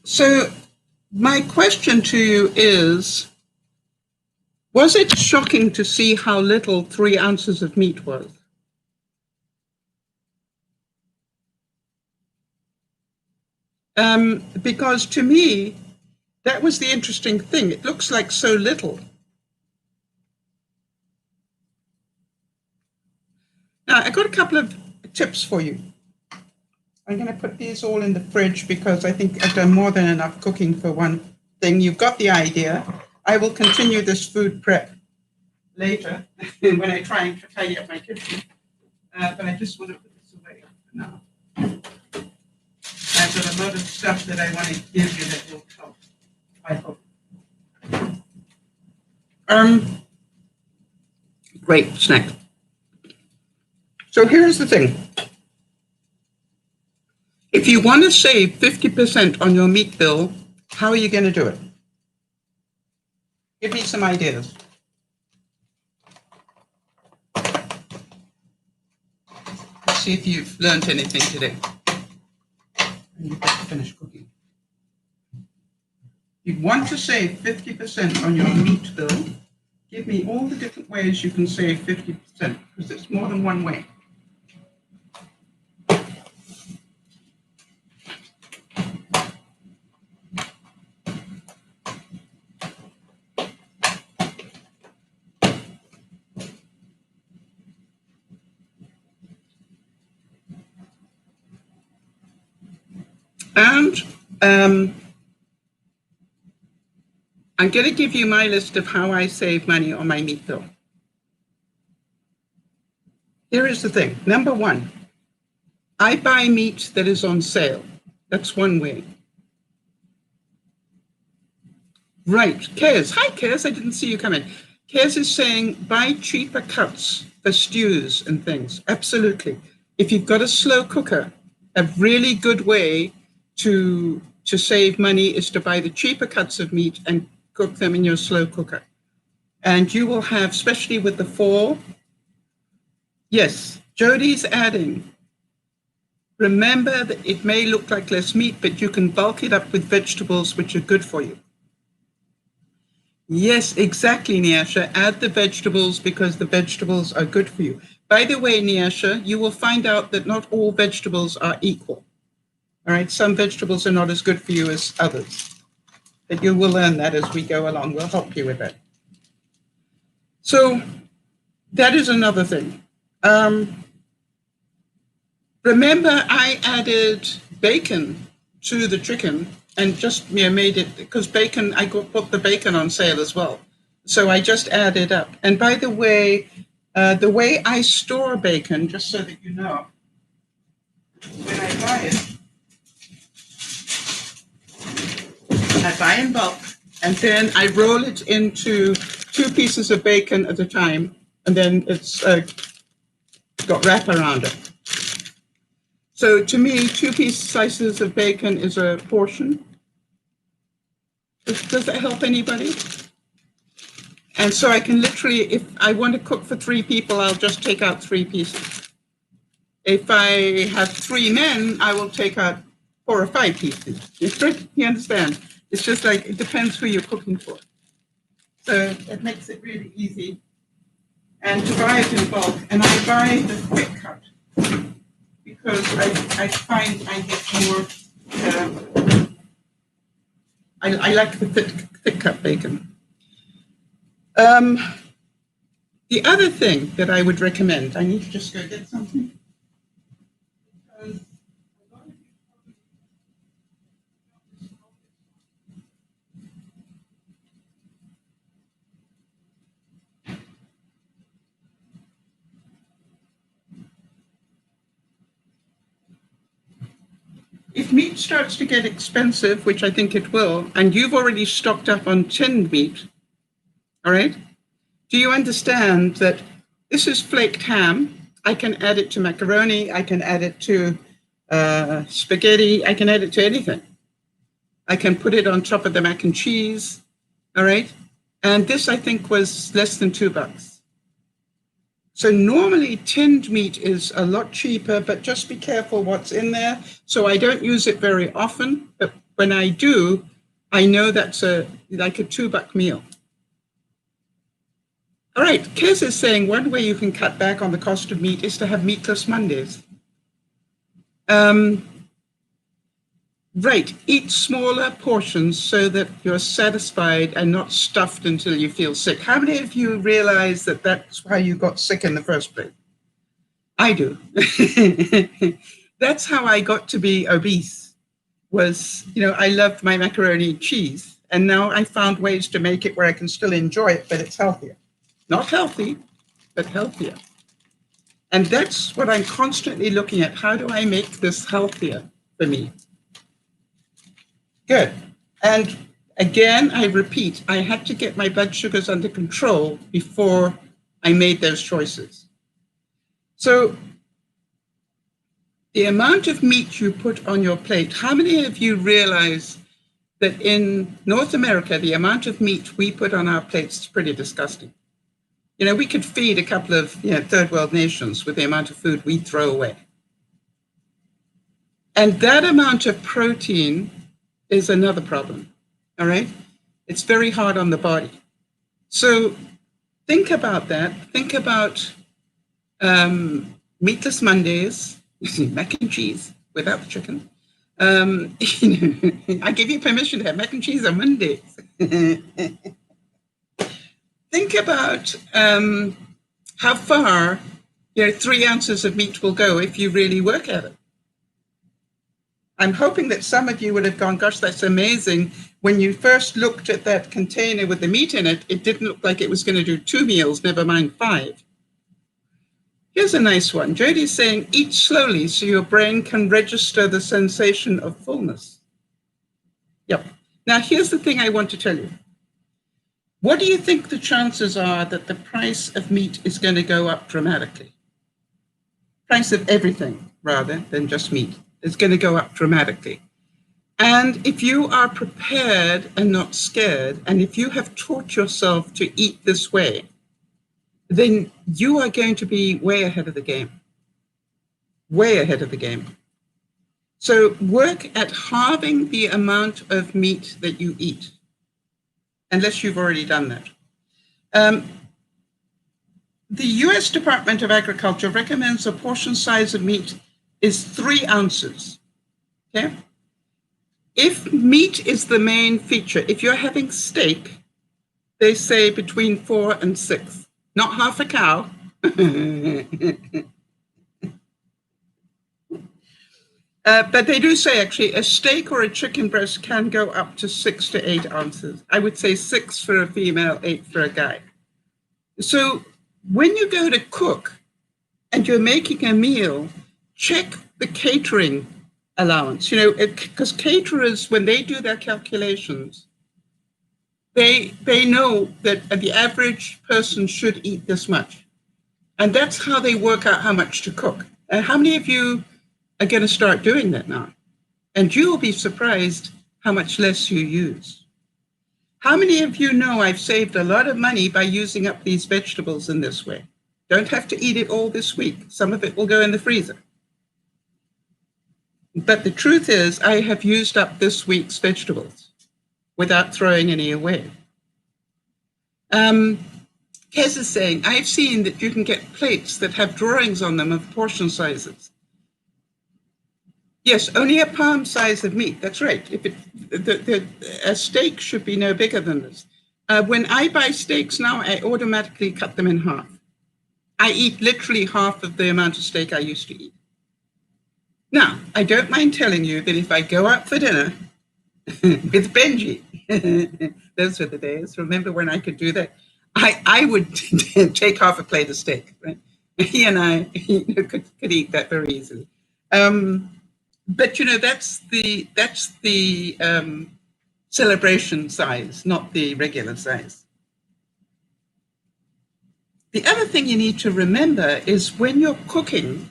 So my question to you is, was it shocking to see how little 3 ounces of meat was? Because to me, that was the interesting thing. It looks like so little. Now, I got a couple of tips for you. I'm going to put these all in the fridge because I think I've done more than enough cooking for one thing. You've got the idea. I will continue this food prep later when I try and tidy up my kitchen. But I just want to put this away for now. I've got a lot of stuff that I want to give you that will help, I hope. Great snack. So here's the thing. If you want to save 50% on your meat bill, how are you going to do it? Give me some ideas. Let's see if you've learned anything today. And you've got to finish cooking. You want to save 50% on your meat bill. Give me all the different ways you can save 50%, because it's more than one way. And I'm going to give you my list of how I save money on my meat bill. Here is the thing. Number one, I buy meat that is on sale. That's one way. Right, Kez. Hi, Kez. I didn't see you come in. Kez is saying buy cheaper cuts for stews and things. Absolutely. If you've got a slow cooker, a really good way to save money is to buy the cheaper cuts of meat and cook them in your slow cooker. And you will have, especially with the fall. Yes, Jody's adding. Remember that it may look like less meat, but you can bulk it up with vegetables, which are good for you. Yes, exactly, Nyasha. Add the vegetables because the vegetables are good for you. By the way, Nyasha, you will find out that not all vegetables are equal. All right, some vegetables are not as good for you as others. But you will learn that as we go along. We'll help you with that. So that is another thing. Remember, I added bacon to the chicken and just made it, because bacon, I put the bacon on sale as well. So I just added up. And by the way I store bacon, just so that you know, when I buy in bulk, and then I roll it into 2 pieces of bacon at a time, and then it's got wrap around it. So to me, 2 slices of bacon is a portion. Does that help anybody? And so I can literally, if I want to cook for 3 people, I'll just take out 3 pieces. If I have 3 men, I will take out 4 or 5 pieces. You understand? It's just like, it depends who you're cooking for. So it makes it really easy. And to buy it in bulk, and I buy the thick cut, because I find I get more, I like the thick cut bacon. The other thing that I would recommend, I need to just go get something. If meat starts to get expensive, which I think it will, and you've already stocked up on tinned meat, all right, do you understand that this is flaked ham? I can add it to macaroni. I can add it to spaghetti. I can add it to anything. I can put it on top of the mac and cheese, all right? And this, I think, was less than $2. So normally tinned meat is a lot cheaper, but just be careful what's in there. So I don't use it very often, but when I do, I know that's like a $2 meal. All right, Kez is saying one way you can cut back on the cost of meat is to have meatless Mondays. Right, eat smaller portions so that you're satisfied and not stuffed until you feel sick. How many of you realize that that's why you got sick in the first place? I do. That's how I got to be obese, was, I loved my macaroni and cheese. And now I found ways to make it where I can still enjoy it, but it's healthier. Not healthy, but healthier. And that's what I'm constantly looking at. How do I make this healthier for me? Good. And again, I repeat, I had to get my blood sugars under control before I made those choices. So the amount of meat you put on your plate, how many of you realize that in North America, the amount of meat we put on our plates is pretty disgusting? We could feed a couple of third world nations with the amount of food we throw away. And that amount of protein is another problem, all right? It's very hard on the body. So think about that. Think about meatless Mondays, mac and cheese without the chicken. I give you permission to have mac and cheese on Mondays. Think about how far 3 ounces of meat will go if you really work at it. I'm hoping that some of you would have gone, gosh, that's amazing. When you first looked at that container with the meat in it, it didn't look like it was going to do 2 meals, never mind 5. Here's a nice one. Jody's saying, eat slowly so your brain can register the sensation of fullness. Yep. Now, here's the thing I want to tell you. What do you think the chances are that the price of meat is going to go up dramatically? Price of everything, rather than just meat, is going to go up dramatically. And if you are prepared and not scared, and if you have taught yourself to eat this way, then you are going to be way ahead of the game. Way ahead of the game. So work at halving the amount of meat that you eat, unless you've already done that. The US Department of Agriculture recommends a portion size of meat is 3 ounces. Okay? If meat is the main feature, if you're having steak, they say between 4 and 6, not half a cow. But they do say, actually, a steak or a chicken breast can go up to 6 to 8 ounces. I would say 6 for a female, 8 for a guy. So when you go to cook and you're making a meal, check the catering allowance. You know, because caterers, when they do their calculations, they know that the average person should eat this much. And that's how they work out how much to cook. And how many of you are going to start doing that now? And you will be surprised how much less you use. How many of you know I've saved a lot of money by using up these vegetables in this way? Don't have to eat it all this week. Some of it will go in the freezer. But the truth is, I have used up this week's vegetables without throwing any away. Kez is saying, I've seen that you can get plates that have drawings on them of portion sizes. Yes, only a palm size of meat. That's right. If a steak should be no bigger than this. When I buy steaks now, I automatically cut them in half. I eat literally half of the amount of steak I used to eat. Now, I don't mind telling you that if I go out for dinner with Benji, those were the days. Remember when I could do that? I would take half a plate of steak. Right? He and I could eat that very easily. But you know, that's the celebration size, not the regular size. The other thing you need to remember is when you're cooking,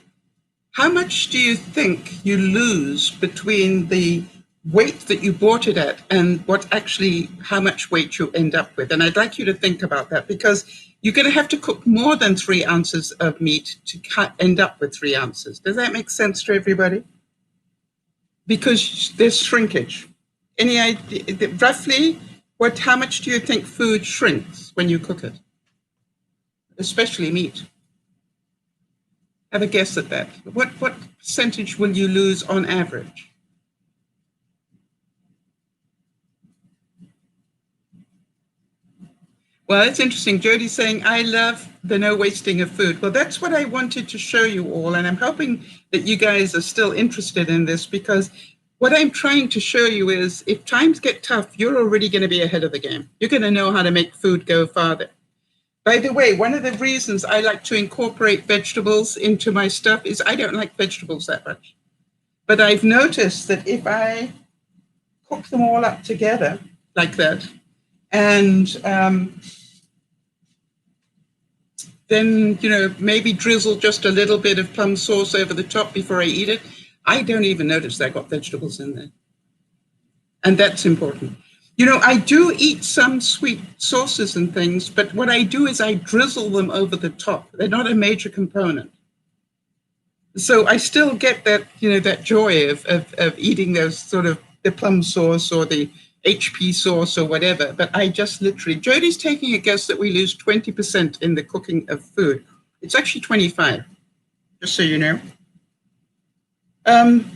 how much do you think you lose between the weight that you bought it at and how much weight you end up with? And I'd like you to think about that, because you're going to have to cook more than 3 ounces of meat to end up with 3 ounces. Does that make sense to everybody? Because there's shrinkage. Any idea, roughly, how much do you think food shrinks when you cook it? Especially meat. Have a guess at that. What percentage will you lose on average? Well, it's interesting. Jody's saying, I love the no wasting of food. Well, that's what I wanted to show you all. And I'm hoping that you guys are still interested in this, because what I'm trying to show you is if times get tough, you're already going to be ahead of the game. You're going to know how to make food go farther. By the way, one of the reasons I like to incorporate vegetables into my stuff is I don't like vegetables that much. But I've noticed that if I cook them all up together like that, and then, you know, maybe drizzle just a little bit of plum sauce over the top before I eat it, I don't even notice I got vegetables in there. And that's important. You know, I do eat some sweet sauces and things, but what I do is I drizzle them over the top. They're not a major component. So I still get that, you know, that joy of eating those sort of the plum sauce or the HP sauce or whatever. But I just literally, Jody's taking a guess that we lose 20% in the cooking of food. It's actually 25, just so you know. And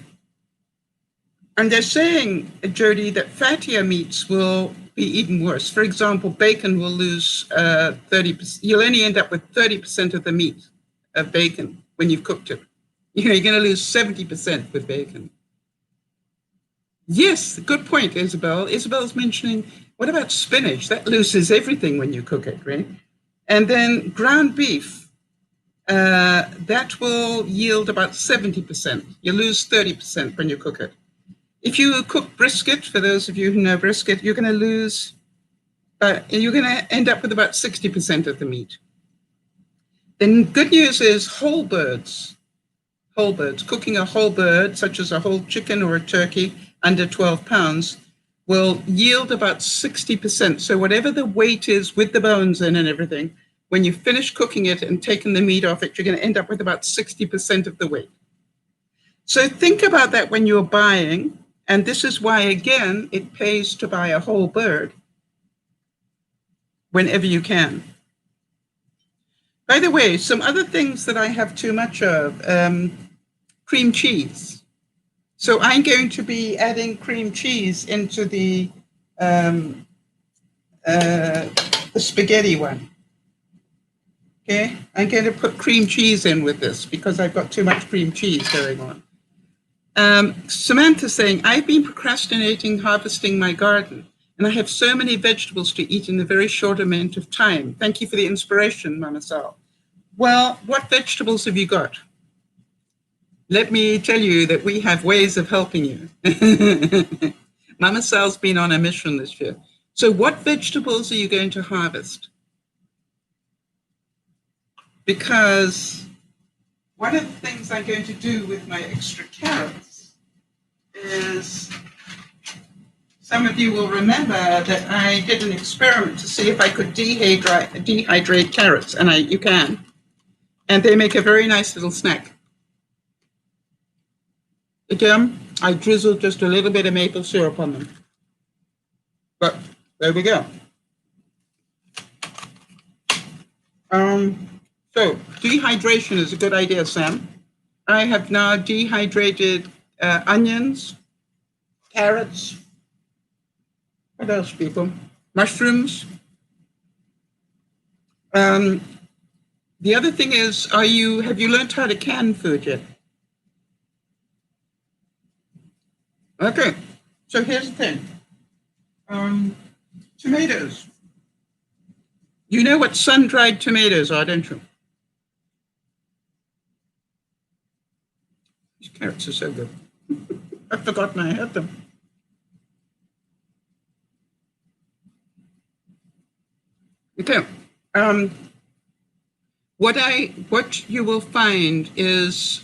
they're saying, Jody, that fattier meats will be even worse. For example, bacon will lose 30%. You'll only end up with 30% of the meat of bacon when you've cooked it. You know, you're going to lose 70% with bacon. Yes, good point, Isabel. Isabel's mentioning, what about spinach? That loses everything when you cook it, right? And then ground beef, that will yield about 70%. You lose 30% when you cook it. If you cook brisket, for those of you who know brisket, you're going to lose but you're going to end up with about 60% of the meat. Then good news is whole birds, cooking a whole bird, such as a whole chicken or a turkey under 12 pounds, will yield about 60%. So whatever the weight is with the bones in and everything, when you finish cooking it and taking the meat off it, you're going to end up with about 60% of the weight. So think about that when you're buying. And this is why, again, it pays to buy a whole bird whenever you can. By the way, some other things that I have too much of, cream cheese. So I'm going to be adding cream cheese into the spaghetti one. Okay, I'm going to put cream cheese in with this because I've got too much cream cheese going on. Samantha saying, I've been procrastinating harvesting my garden, and I have so many vegetables to eat in a very short amount of time. Thank you for the inspiration, Mama Sal. Well, what vegetables have you got? Let me tell you that we have ways of helping you. Mama Sal's been on a mission this year. So what vegetables are you going to harvest? Because one of the things I'm going to do with my extra carrots is, some of you will remember that I did an experiment to see if I could dehydrate carrots, and you can. And they make a very nice little snack. Again, I drizzled just a little bit of maple syrup on them. But there we go. So dehydration is a good idea, Sam. I have now dehydrated onions, carrots. What else, people? Mushrooms. The other thing is, have you learned how to can food yet? Okay, so here's the thing. Tomatoes. You know what sun-dried tomatoes are, don't you? These carrots are so good. I've forgotten I had them. Okay. What you will find is,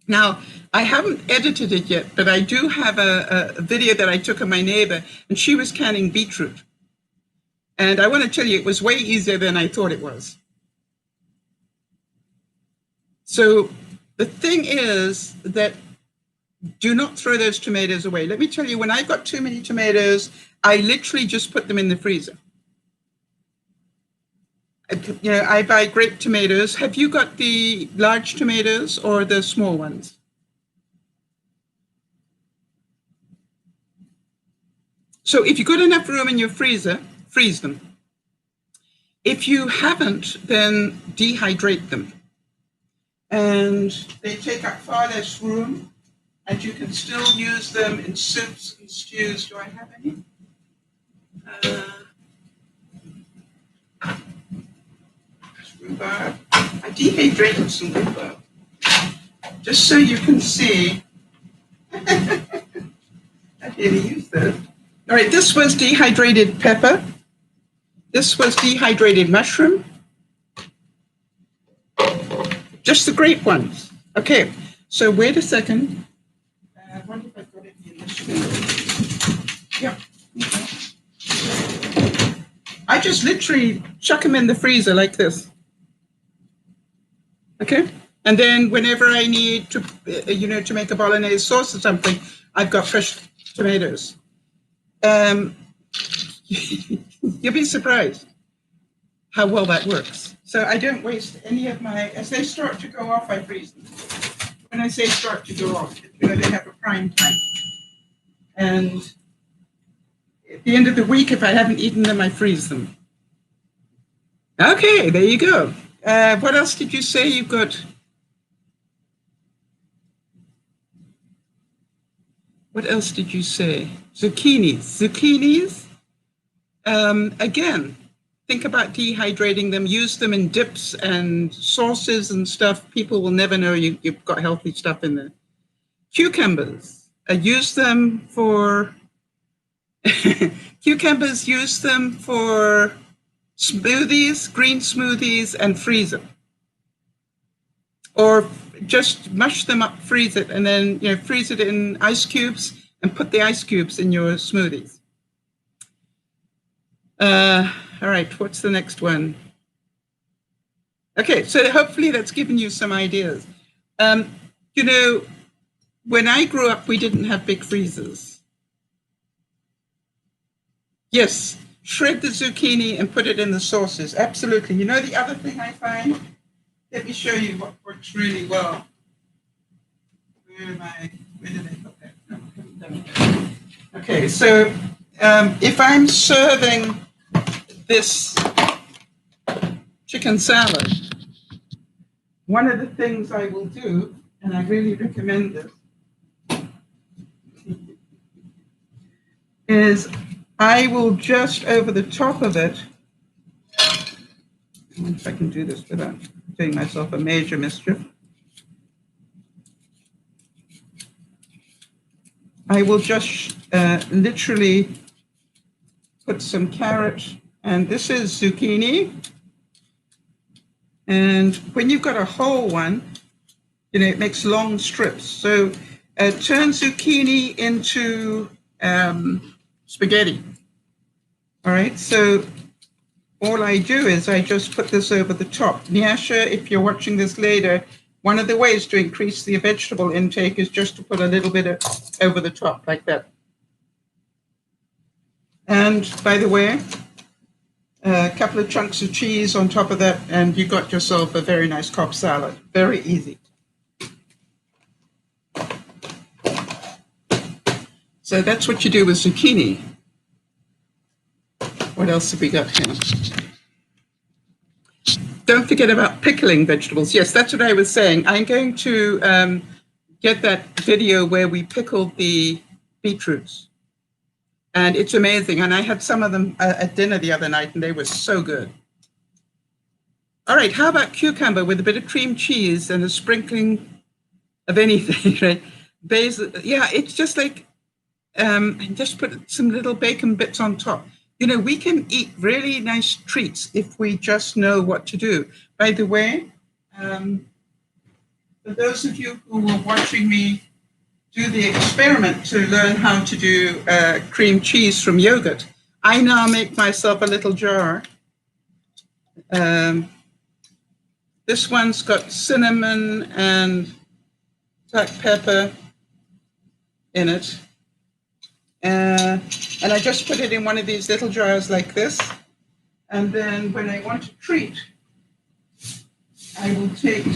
now I haven't edited it yet, but I do have a video that I took of my neighbor, and she was canning beetroot. And I want to tell you, it was way easier than I thought it was. So the thing is that do not throw those tomatoes away. Let me tell you, when I've got too many tomatoes, I literally just put them in the freezer. You know, I buy grape tomatoes. Have you got the large tomatoes or the small ones? So if you've got enough room in your freezer, freeze them. If you haven't, then dehydrate them. And they take up far less room, and you can still use them in soups and stews. Do I have any? Rhubarb. I dehydrated some rhubarb, just so you can see. I didn't use that. All right, this was dehydrated pepper. This was dehydrated mushroom. Just the grape ones. Okay, so wait a second. I wonder if I've got it in this one. Yeah. Okay. I just literally chuck them in the freezer like this. Okay, and then whenever I need to, to make a bolognese sauce or something, I've got fresh tomatoes. You'll be surprised how well that works. So I don't waste any of my, as they start to go off, I freeze them. When I say start to go off, they have a prime time. And at the end of the week, if I haven't eaten them, I freeze them. Okay, there you go. What else did you say you've got? What else did you say? Zucchinis. Zucchinis, again, think about dehydrating them. Use them in dips and sauces and stuff. People will never know you've got healthy stuff in there. Cucumbers, use them for Cucumbers, use them for smoothies, green smoothies, and freeze them. Or just mush them up, freeze it, and then freeze it in ice cubes and put the ice cubes in your smoothies. All right, what's the next one? Okay, so hopefully that's given you some ideas. When I grew up, we didn't have big freezers. Yes, shred the zucchini and put it in the sauces. Absolutely. You know the other thing I find? Let me show you what works really well. Where did I put that? No, okay, so if I'm serving this chicken salad, one of the things I will do, and I really recommend this, is I will just over the top of it, I wonder if I can do this without doing myself a major mischief. I will just literally put some carrot, and this is zucchini. And when you've got a whole one, it makes long strips. So turn zucchini into spaghetti. All right, so all I do is I just put this over the top. Nyasha, if you're watching this later, one of the ways to increase the vegetable intake is just to put a little bit over the top like that. And by the way, a couple of chunks of cheese on top of that, and you got yourself a very nice Cobb salad. Very easy. So that's what you do with zucchini. What else have we got here? Don't forget about pickling vegetables. Yes, that's what I was saying. I'm going to get that video where we pickled the beetroots. And it's amazing. And I had some of them at dinner the other night, and they were so good. All right, how about cucumber with a bit of cream cheese and a sprinkling of anything, right? Basil, yeah, it's just like, and just put some little bacon bits on top. We can eat really nice treats if we just know what to do. By the way, for those of you who were watching me do the experiment to learn how to do cream cheese from yogurt, I now make myself a little jar. This one's got cinnamon and black pepper in it. And I just put it in one of these little jars like this. And then when I want to treat, I will take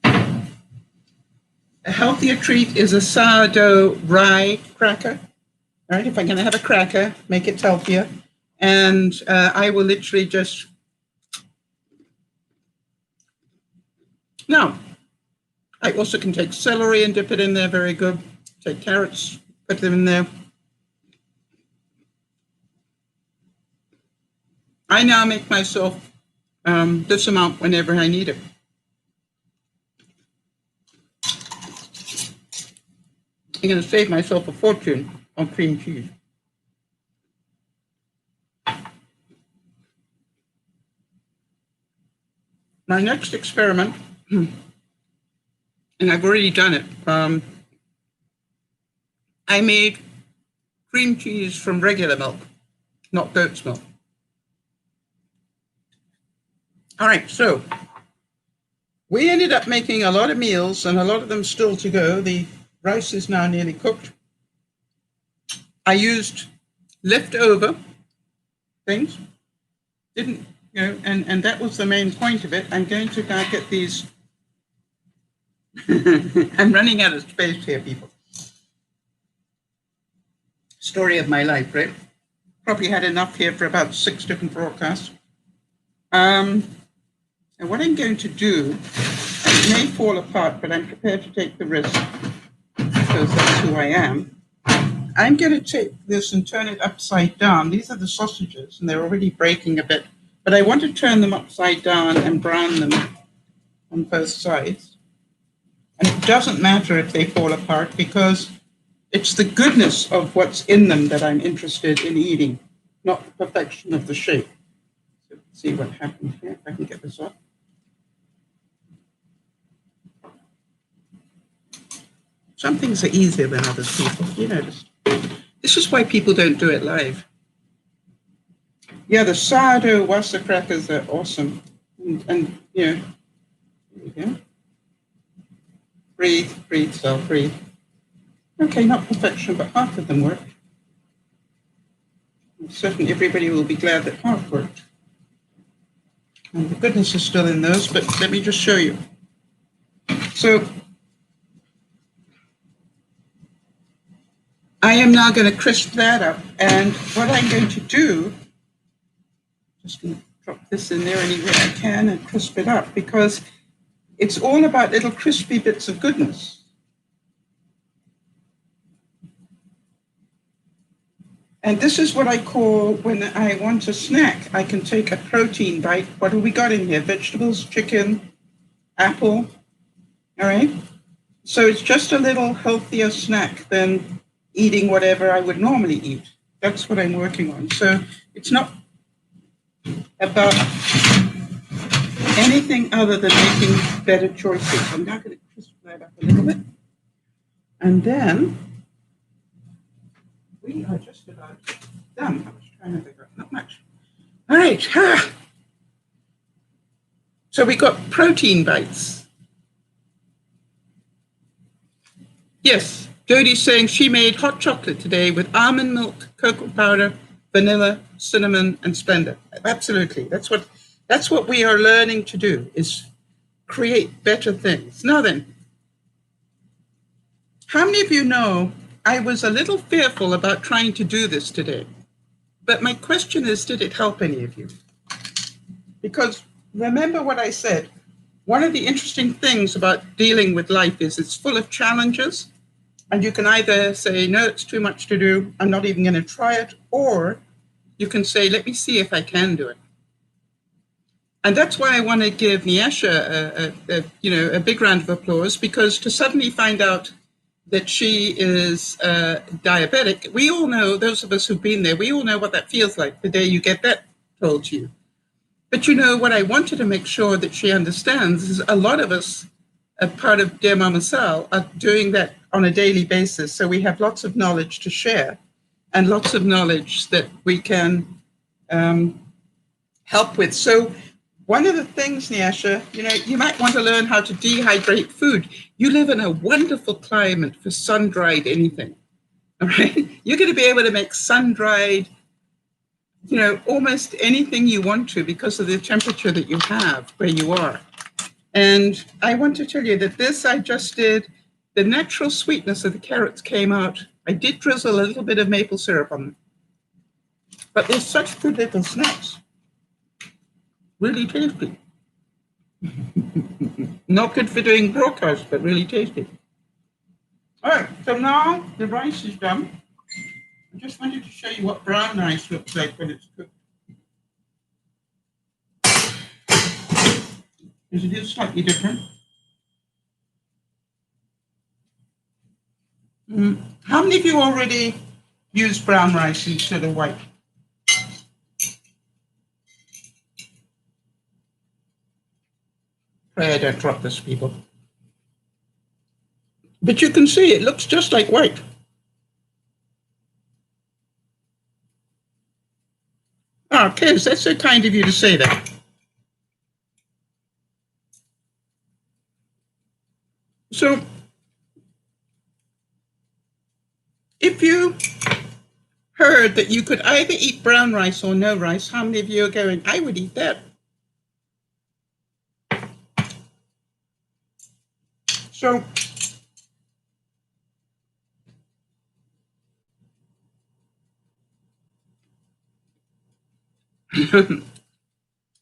a healthier treat is a sourdough rye cracker. All right, if I'm going to have a cracker, make it healthier. And I will literally just, now, I also can take celery and dip it in there, very good. Take carrots, put them in there. I now make myself this amount whenever I need it. I'm going to save myself a fortune on cream cheese. My next experiment, and I've already done it, I made cream cheese from regular milk, not goat's milk. All right, so we ended up making a lot of meals, and a lot of them still to go. The rice is now nearly cooked. I used leftover things, and that was the main point of it. I'm going to now get these. I'm running out of space here, people. Story of my life, right? Probably had enough here for about 6 different broadcasts. And what I'm going to do, it may fall apart, but I'm prepared to take the risk because that's who I am. I'm going to take this and turn it upside down. These are the sausages, and they're already breaking a bit, but I want to turn them upside down and brown them on both sides. And it doesn't matter if they fall apart because It's the goodness of what's in them that I'm interested in eating, not the perfection of the shape. So let's see what happens here, if I can get this up. Some things are easier than others, people. You noticed. This is why people don't do it live. Yeah, the sourdough Wassa crackers are awesome. And you know, there you go. Breathe, breathe, Sal, breathe. Okay, not perfection, but half of them work. And certainly everybody will be glad that half worked. And the goodness is still in those, but let me just show you. So I am now going to crisp that up. And what I'm going to do, just going to drop this in there any way I can and crisp it up, because it's all about little crispy bits of goodness. And this is what I call, when I want a snack, I can take a protein bite. What have we got in here? Vegetables, chicken, apple. All right. So it's just a little healthier snack than eating whatever I would normally eat. That's what I'm working on. So it's not about anything other than making better choices. I'm now going to crisp that up a little bit. And then we are just about done. I was trying to figure out, not much. All right. So we got protein bites. Yes, Jodie's saying she made hot chocolate today with almond milk, cocoa powder, vanilla, cinnamon, and Splenda. Absolutely. That's what we are learning to do, is create better things. Now then, how many of you know I was a little fearful about trying to do this today? But my question is, did it help any of you? Because remember what I said, one of the interesting things about dealing with life is it's full of challenges, and you can either say, no, it's too much to do, I'm not even going to try it, or you can say, let me see if I can do it. And that's why I want to give Nyasha a big round of applause, because to suddenly find out that she is diabetic, we all know, those of us who've been there, we all know what that feels like the day you get that told to you. But you know, what I wanted to make sure that she understands is a lot of us, a part of DearMamaSal, are doing that on a daily basis. So we have lots of knowledge to share and lots of knowledge that we can help with. So one of the things, Nyasha, you might want to learn how to dehydrate food. You live in a wonderful climate for sun-dried anything, all right? You're going to be able to make sun-dried, almost anything you want to, because of the temperature that you have where you are. And I want to tell you that this I just did, the natural sweetness of the carrots came out. I did drizzle a little bit of maple syrup on them. But they're such good little snacks. Really tasty. Not good for doing broadcast, but really tasty. All right, so now the rice is done. I just wanted to show you what brown rice looks like when it's cooked. Because it is slightly different. How many of you already use brown rice instead of white? Pray I don't drop this, people. But you can see it looks just like white. Oh, Kez, that's so kind of you to say that. So, if you heard that you could either eat brown rice or no rice, how many of you are going, I would eat that? So,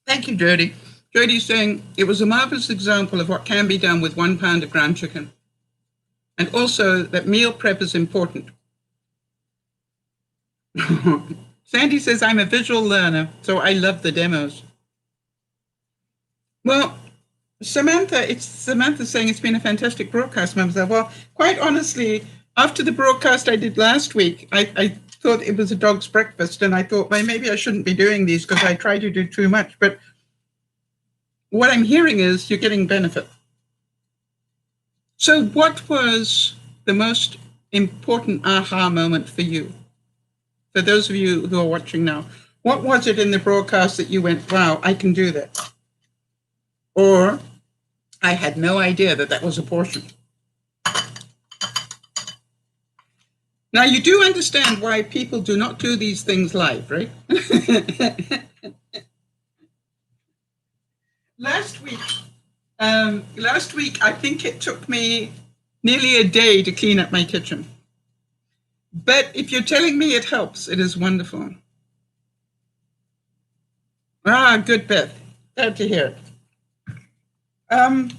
thank you, Jody. Jody's saying, it was a marvelous example of what can be done with 1 pound of ground chicken. And also that meal prep is important. Sandy says, I'm a visual learner, so I love the demos. Well, Samantha saying it's been a fantastic broadcast, Mademoiselle. Well, quite honestly, After the broadcast I did last week, I thought it was a dog's breakfast, and I thought, well, maybe I shouldn't be doing these because I try to do too much. But what I'm hearing is you're getting benefit. So what was the most important aha moment for you? For those of you who are watching now, what was it in the broadcast that you went, wow, I can do that? Or I had no idea that that was a portion. Now, you do understand why people do not do these things live, right? Last week, I think it took me nearly a day to clean up my kitchen. But if you're telling me it helps, it is wonderful. Ah, good, Beth. Glad to hear it.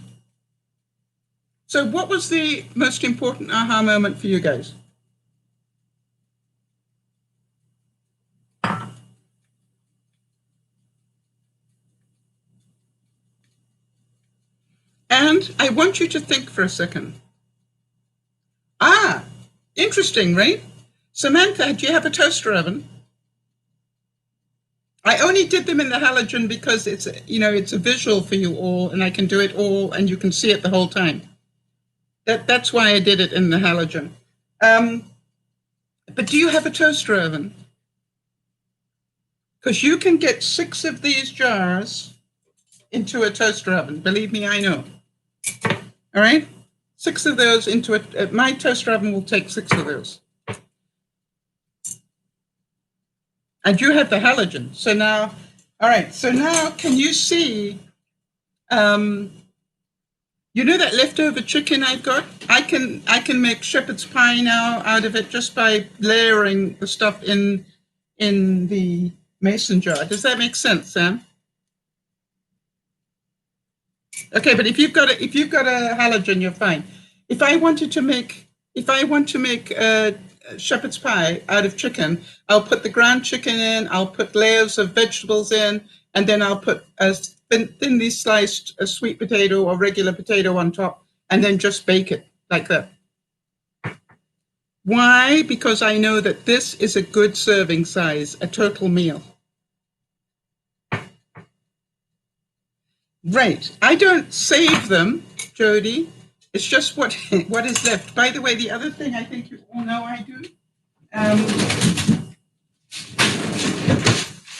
So what was the most important aha moment for you guys? And I want you to think for a second. Ah, interesting, right? Samantha, do you have a toaster oven? I only did them in the halogen because it's a visual for you all, and I can do it all, and you can see it the whole time. That's why I did it in the halogen. But do you have a toaster oven? Because you can get 6 of these jars into a toaster oven. Believe me, I know. All right? 6 of those into it. My toaster oven will take 6 of those. And you have the halogen. So now, all right. So now, can you see? You know that leftover chicken I've got? I can make shepherd's pie now out of it just by layering the stuff in the mason jar. Does that make sense, Sam? Okay, but if you've got a halogen, you're fine. If I want to make shepherd's pie out of chicken, I'll put the ground chicken in, I'll put layers of vegetables in, and then I'll put a thinly sliced a sweet potato or regular potato on top, and then just bake it like that. Why? Because I know that this is a good serving size, a total meal. Right. I don't save them, Jody. It's just what is left. By the way, the other thing I think you all know I do,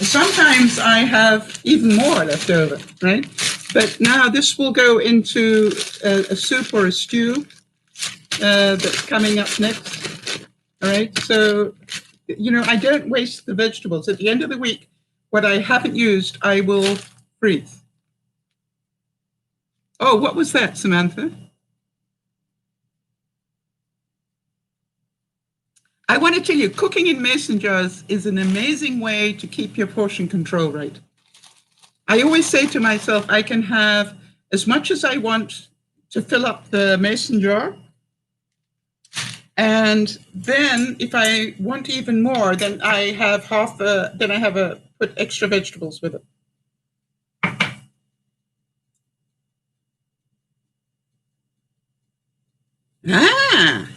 sometimes I have even more left over, right? But now this will go into a soup or a stew that's coming up next. All right. So, I don't waste the vegetables. At the end of the week, what I haven't used, I will freeze. Oh, what was that, Samantha? I want to tell you, cooking in mason jars is an amazing way to keep your portion control right. I always say to myself, I can have as much as I want to fill up the mason jar. And then if I want even more, then I have put extra vegetables with it. Ah.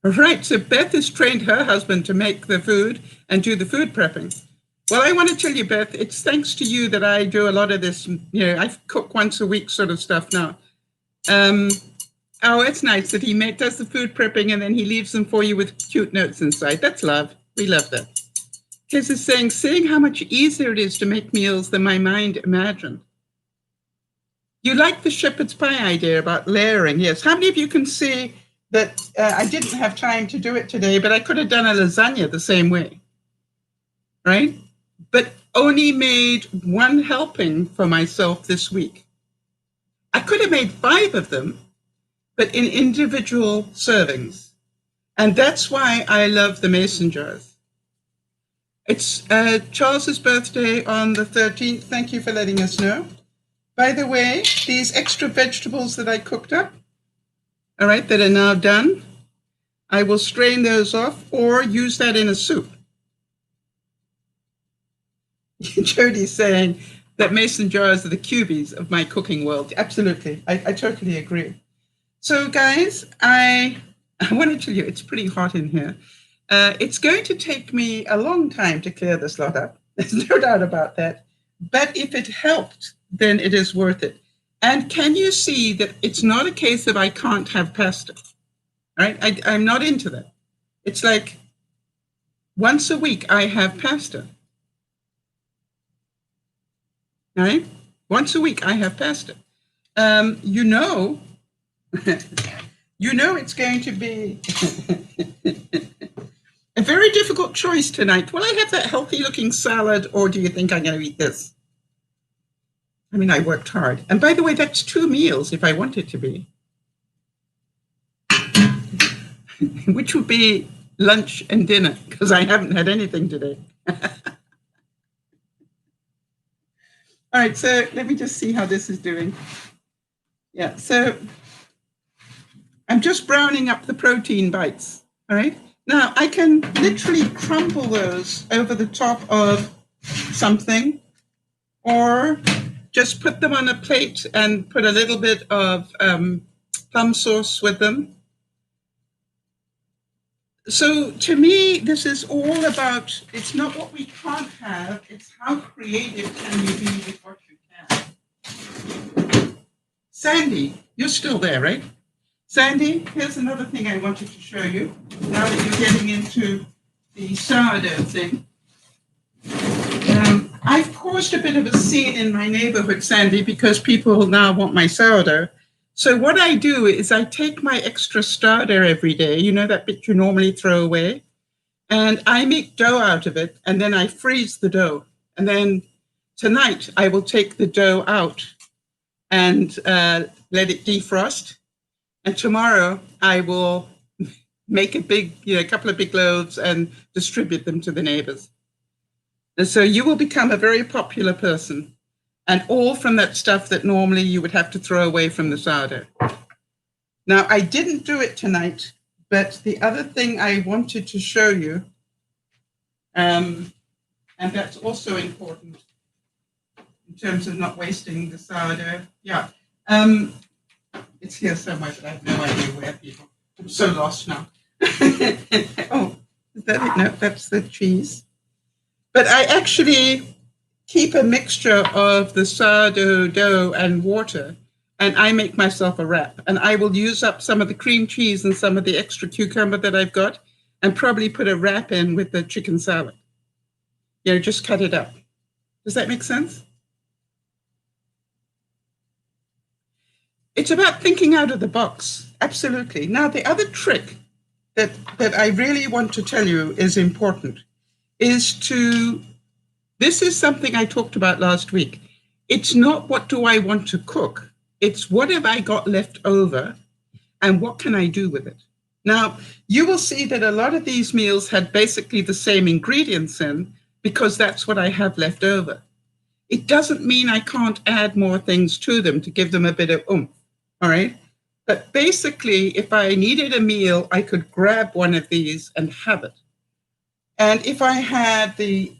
All right, so Beth has trained her husband to make the food and do the food prepping. Well, I want to tell you, Beth, it's thanks to you that I do a lot of this. I cook once a week sort of stuff now. Oh, it's nice that he does the food prepping and then he leaves them for you with cute notes inside. That's love. We love that. Kiz is saying, seeing how much easier it is to make meals than my mind imagined. You like the shepherd's pie idea about layering? Yes. How many of you can see that I didn't have time to do it today, but I could have done a lasagna the same way, right? But only made 1 helping for myself this week. I could have made 5 of them, but in individual servings. And that's why I love the mason jars. It's Charles's birthday on the 13th. Thank you for letting us know. By the way, these extra vegetables that I cooked up, all right, that are now done, I will strain those off or use that in a soup. Jody's saying that mason jars are the cubies of my cooking world. Absolutely. I totally agree. So guys, I want to tell you, it's pretty hot in here. It's going to take me a long time to clear this lot up. There's no doubt about that. But if it helped, then it is worth it. And can you see that it's not a case of I can't have pasta, right? I'm not into that. It's like once a week I have pasta, right? Once a week I have pasta. You know, you know it's going to be a very difficult choice tonight. Will I have that healthy looking salad, or do you think I'm going to eat this? I mean, I worked hard. And by the way, that's 2 meals if I want it to be, which would be lunch and dinner, because I haven't had anything today. All right, so let me just see how this is doing. Yeah, so I'm just browning up the protein bites, all right? Now, I can literally crumble those over the top of something, or just put them on a plate and put a little bit of plum sauce with them. So to me, this is all about, it's not what we can't have, it's how creative can you be with what you can. Sandy, you're still there, right? Sandy, here's another thing I wanted to show you, now that you're getting into the sourdough thing. I've caused a bit of a scene in my neighborhood, Sandy, because people now want my sourdough. So what I do is I take my extra starter every day, you know, that bit you normally throw away, and I make dough out of it, and then I freeze the dough. And then tonight I will take the dough out and let it defrost. And tomorrow I will make a couple of big loaves and distribute them to the neighbors. And so you will become a very popular person, and all from that stuff that normally you would have to throw away from the sourdough. Now, I didn't do it tonight, but the other thing I wanted to show you, and that's also important in terms of not wasting the sourdough. Yeah, it's here somewhere, but I have no idea where, people. I'm so lost now. Oh, is that it? No, that's the cheese. But I actually keep a mixture of the sourdough dough and water, and I make myself a wrap. And I will use up some of the cream cheese and some of the extra cucumber that I've got, and probably put a wrap in with the chicken salad. You know, just cut it up. Does that make sense? It's about thinking out of the box. Absolutely. Now, the other trick that I really want to tell you is important is this is something I talked about last week. It's not what do I want to cook. It's what have I got left over and what can I do with it? Now, you will see that a lot of these meals had basically the same ingredients in because that's what I have left over. It doesn't mean I can't add more things to them to give them a bit of oomph, all right? But basically, if I needed a meal, I could grab one of these and have it. And if I had the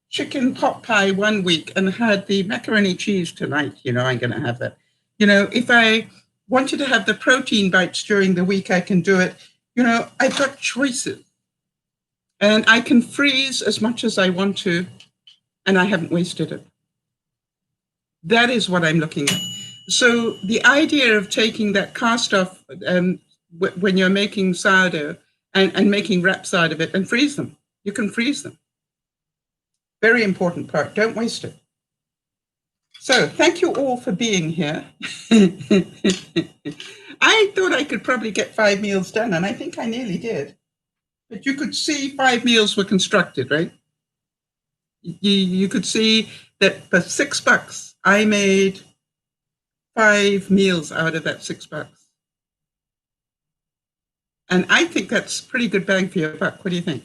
chicken pot pie one week and had the macaroni cheese tonight, you know, I'm going to have that. You know, if I wanted to have the protein bites during the week, I can do it. You know, I've got choices. And I can freeze as much as I want to, and I haven't wasted it. That is what I'm looking at. So the idea of taking that cast off when you're making sourdough and making wraps out of it and freeze them. You can freeze them. Very important part. Don't waste it. So thank you all for being here. I thought I could probably get 5 meals done, and I think I nearly did. But you could see 5 meals were constructed, right? You could see that for $6, I made 5 meals out of that $6. And I think that's pretty good bang for your buck. What do you think?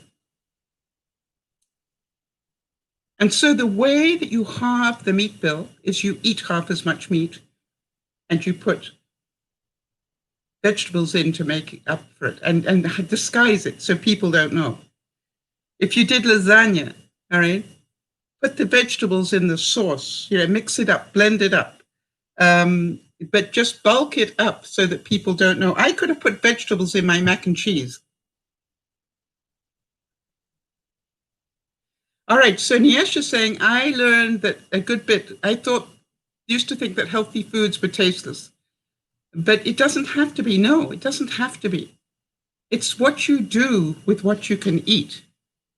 And so the way that you halve the meat bill is you eat half as much meat and you put vegetables in to make up for it and disguise it so people don't know. If you did lasagna, all right, put the vegetables in the sauce, you know, mix it up, blend it up. but just bulk it up so that people don't know. I could have put vegetables in my mac and cheese. All right, so Niesh is saying, I learned that a good bit. I used to think that healthy foods were tasteless, but it doesn't have to be. No, it doesn't have to be. It's what you do with what you can eat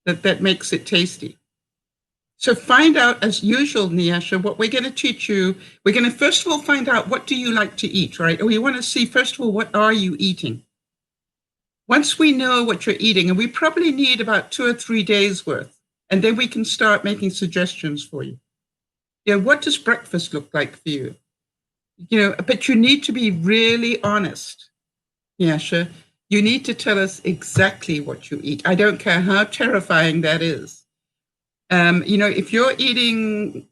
that makes it tasty. So find out, as usual, Niasha, what we're going to teach you. We're going to first of all find out, what do you like to eat, right? We want to see, first of all, what are you eating? Once we know what you're eating, and we probably need about 2 or 3 days worth, and then we can start making suggestions for you. What does breakfast look like for you? But you need to be really honest, Niasha. You need to tell us exactly what you eat. I don't care how terrifying that is. If you're eating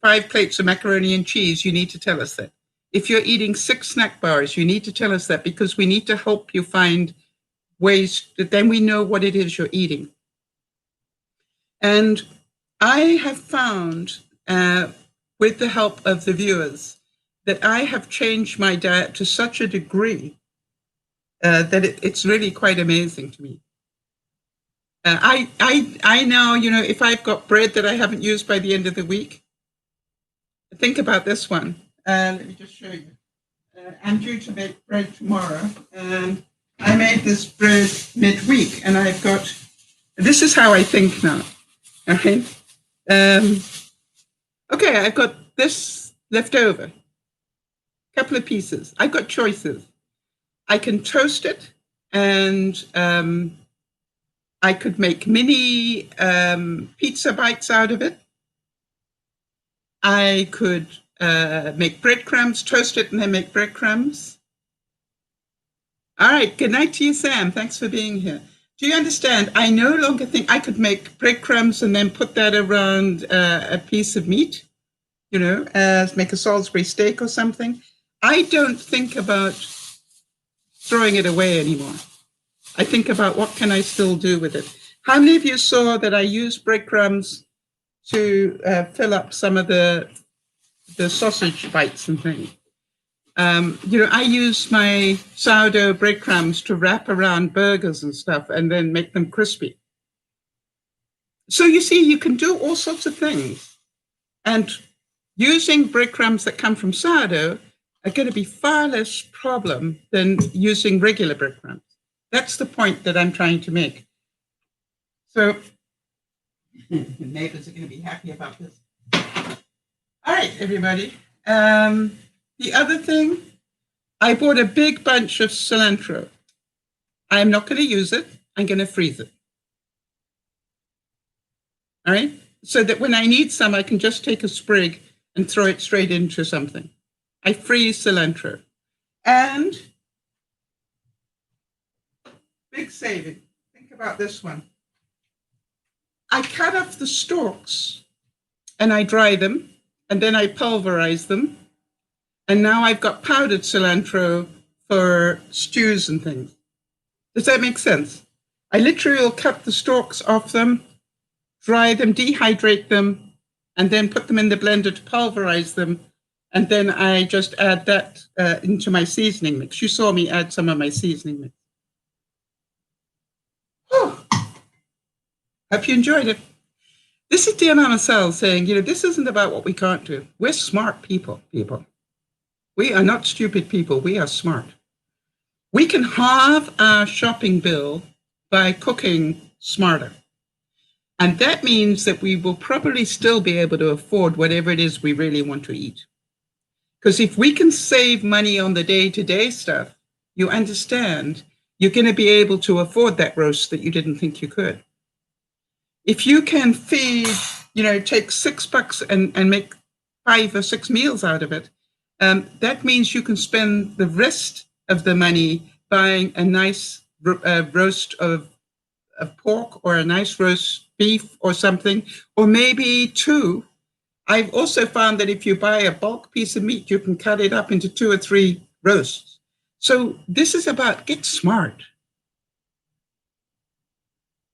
5 plates of macaroni and cheese, you need to tell us that. If you're eating 6 snack bars, you need to tell us that, because we need to help you find ways that then we know what it is you're eating. And I have found, with the help of the viewers, that I have changed my diet to such a degree that it's really quite amazing to me. I now, if I've got bread that I haven't used by the end of the week, think about this one. Let me just show you. I'm due to make bread tomorrow, and I made this bread midweek, and this is how I think now. Okay. Okay, I've got this left over. A couple of pieces. I've got choices. I can toast it, and I could make mini pizza bites out of it. I could make breadcrumbs, toast it, and then make breadcrumbs. All right, good night to you, Sam. Thanks for being here. Do you understand? I no longer think I could make breadcrumbs and then put that around a piece of meat, make a Salisbury steak or something. I don't think about throwing it away anymore. I think about, what can I still do with it? How many of you saw that I used breadcrumbs to fill up some of the sausage bites and things? I use my sourdough breadcrumbs to wrap around burgers and stuff and then make them crispy. So you see, you can do all sorts of things. And using breadcrumbs that come from sourdough are going to be far less problem than using regular breadcrumbs. That's the point that I'm trying to make. So the neighbors are going to be happy about this. All right, everybody. The other thing, I bought a big bunch of cilantro. I'm not going to use it. I'm going to freeze it. All right? So that when I need some, I can just take a sprig and throw it straight into something. I freeze cilantro. And big saving. Think about this one. I cut off the stalks and I dry them, and then I pulverize them. And now I've got powdered cilantro for stews and things. Does that make sense? I literally will cut the stalks off them, dry them, dehydrate them, and then put them in the blender to pulverize them. And then I just add that into my seasoning mix. You saw me add some of my seasoning mix. Whew. Hope you enjoyed it. This is DearMamaSal saying, this isn't about what we can't do. We're smart people. We are not stupid people. We are smart. We can halve our shopping bill by cooking smarter. And that means that we will probably still be able to afford whatever it is we really want to eat. Because if we can save money on the day-to-day stuff, you understand, you're going to be able to afford that roast that you didn't think you could. If you can feed, take $6 and make 5 or 6 meals out of it, that means you can spend the rest of the money buying a nice roast of pork or a nice roast beef or something, or maybe 2. I've also found that if you buy a bulk piece of meat, you can cut it up into 2 or 3 roasts. So this is about get smart.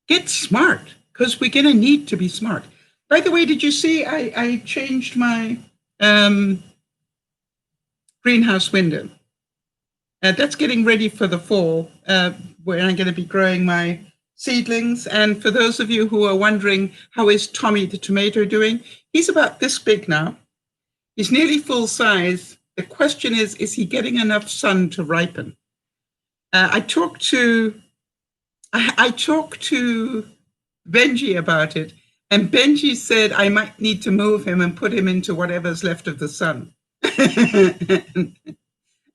Get smart, because we're going to need to be smart. By the way, did you see I changed my greenhouse window. That's getting ready for the fall, where I'm going to be growing my seedlings. And for those of you who are wondering, how is Tommy the tomato doing? He's about this big now. He's nearly full size. The question is he getting enough sun to ripen? I talked to Benji about it, and Benji said I might need to move him and put him into whatever's left of the sun.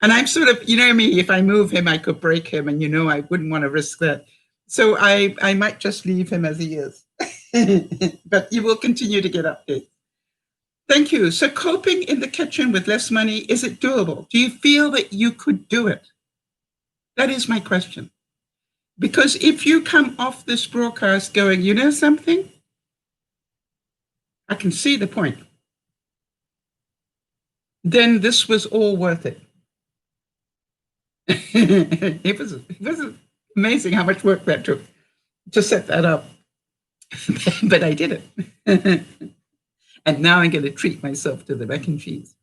And I'm sort of, you know me, if I move him, I could break him, and I wouldn't want to risk that. So I might just leave him as he is. But you will continue to get updates. Thank you. So coping in the kitchen with less money, is it doable? Do you feel that you could do it? That is my question. Because if you come off this broadcast going, you know something? I can see the point. Then this was all worth it. It was amazing how much work that took to set that up. But I did it. And now I'm going to treat myself to the mac and cheese.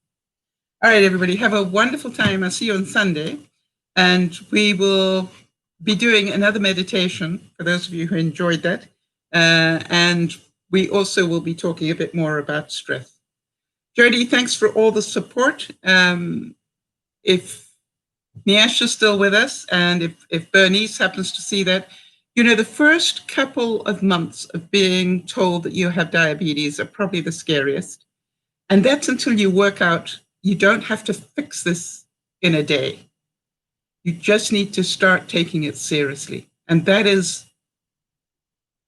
All right, everybody, have a wonderful time. I'll see you on Sunday. And we will be doing another meditation for those of you who enjoyed that. And we also will be talking a bit more about stress. Jody, thanks for all the support. If Niasha's still with us, and if Bernice happens to see that, the first couple of months of being told that you have diabetes are probably the scariest. And that's until you work out you don't have to fix this in a day. You just need to start taking it seriously. And that is,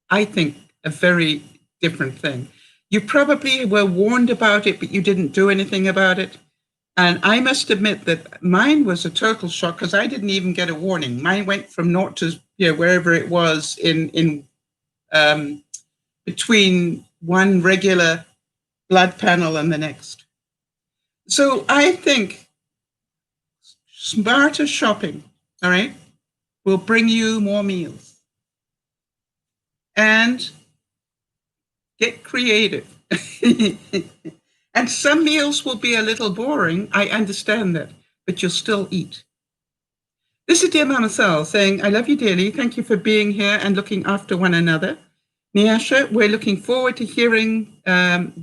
I think, a very different thing. You probably were warned about it, but you didn't do anything about it. And I must admit that mine was a total shock because I didn't even get a warning. Mine went from 0 to wherever it was in between one regular blood panel and the next. So I think smarter shopping, all right, will bring you more meals. And get creative. And some meals will be a little boring. I understand that, but you'll still eat. This is DearMamaSal saying, I love you dearly. Thank you for being here and looking after one another. Niasha, we're looking forward to hearing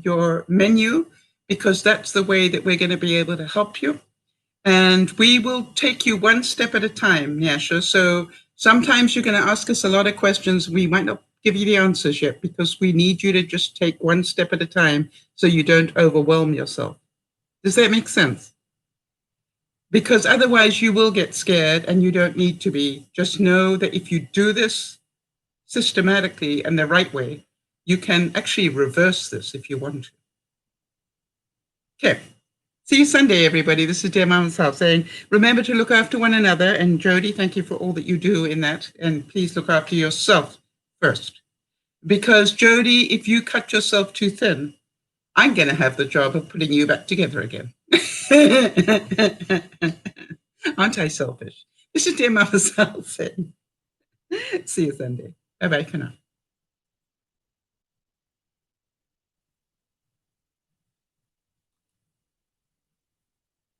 your menu, because that's the way that we're going to be able to help you. And we will take you one step at a time, Niasha. So sometimes you're going to ask us a lot of questions. We might not give you the answers yet, because we need you to just take one step at a time so you don't overwhelm yourself. Does that make sense? Because otherwise you will get scared, and you don't need to be. Just know that if you do this systematically and the right way, you can actually reverse this if you want to. Okay. See you Sunday, everybody. This is DearMamaSal saying, remember to look after one another. And Jody, thank you for all that you do in that. And please look after yourself first. Because Jody, if you cut yourself too thin, I'm going to have the job of putting you back together again. Aren't I selfish? This is DearMamaSal saying, see you Sunday. Bye-bye for now.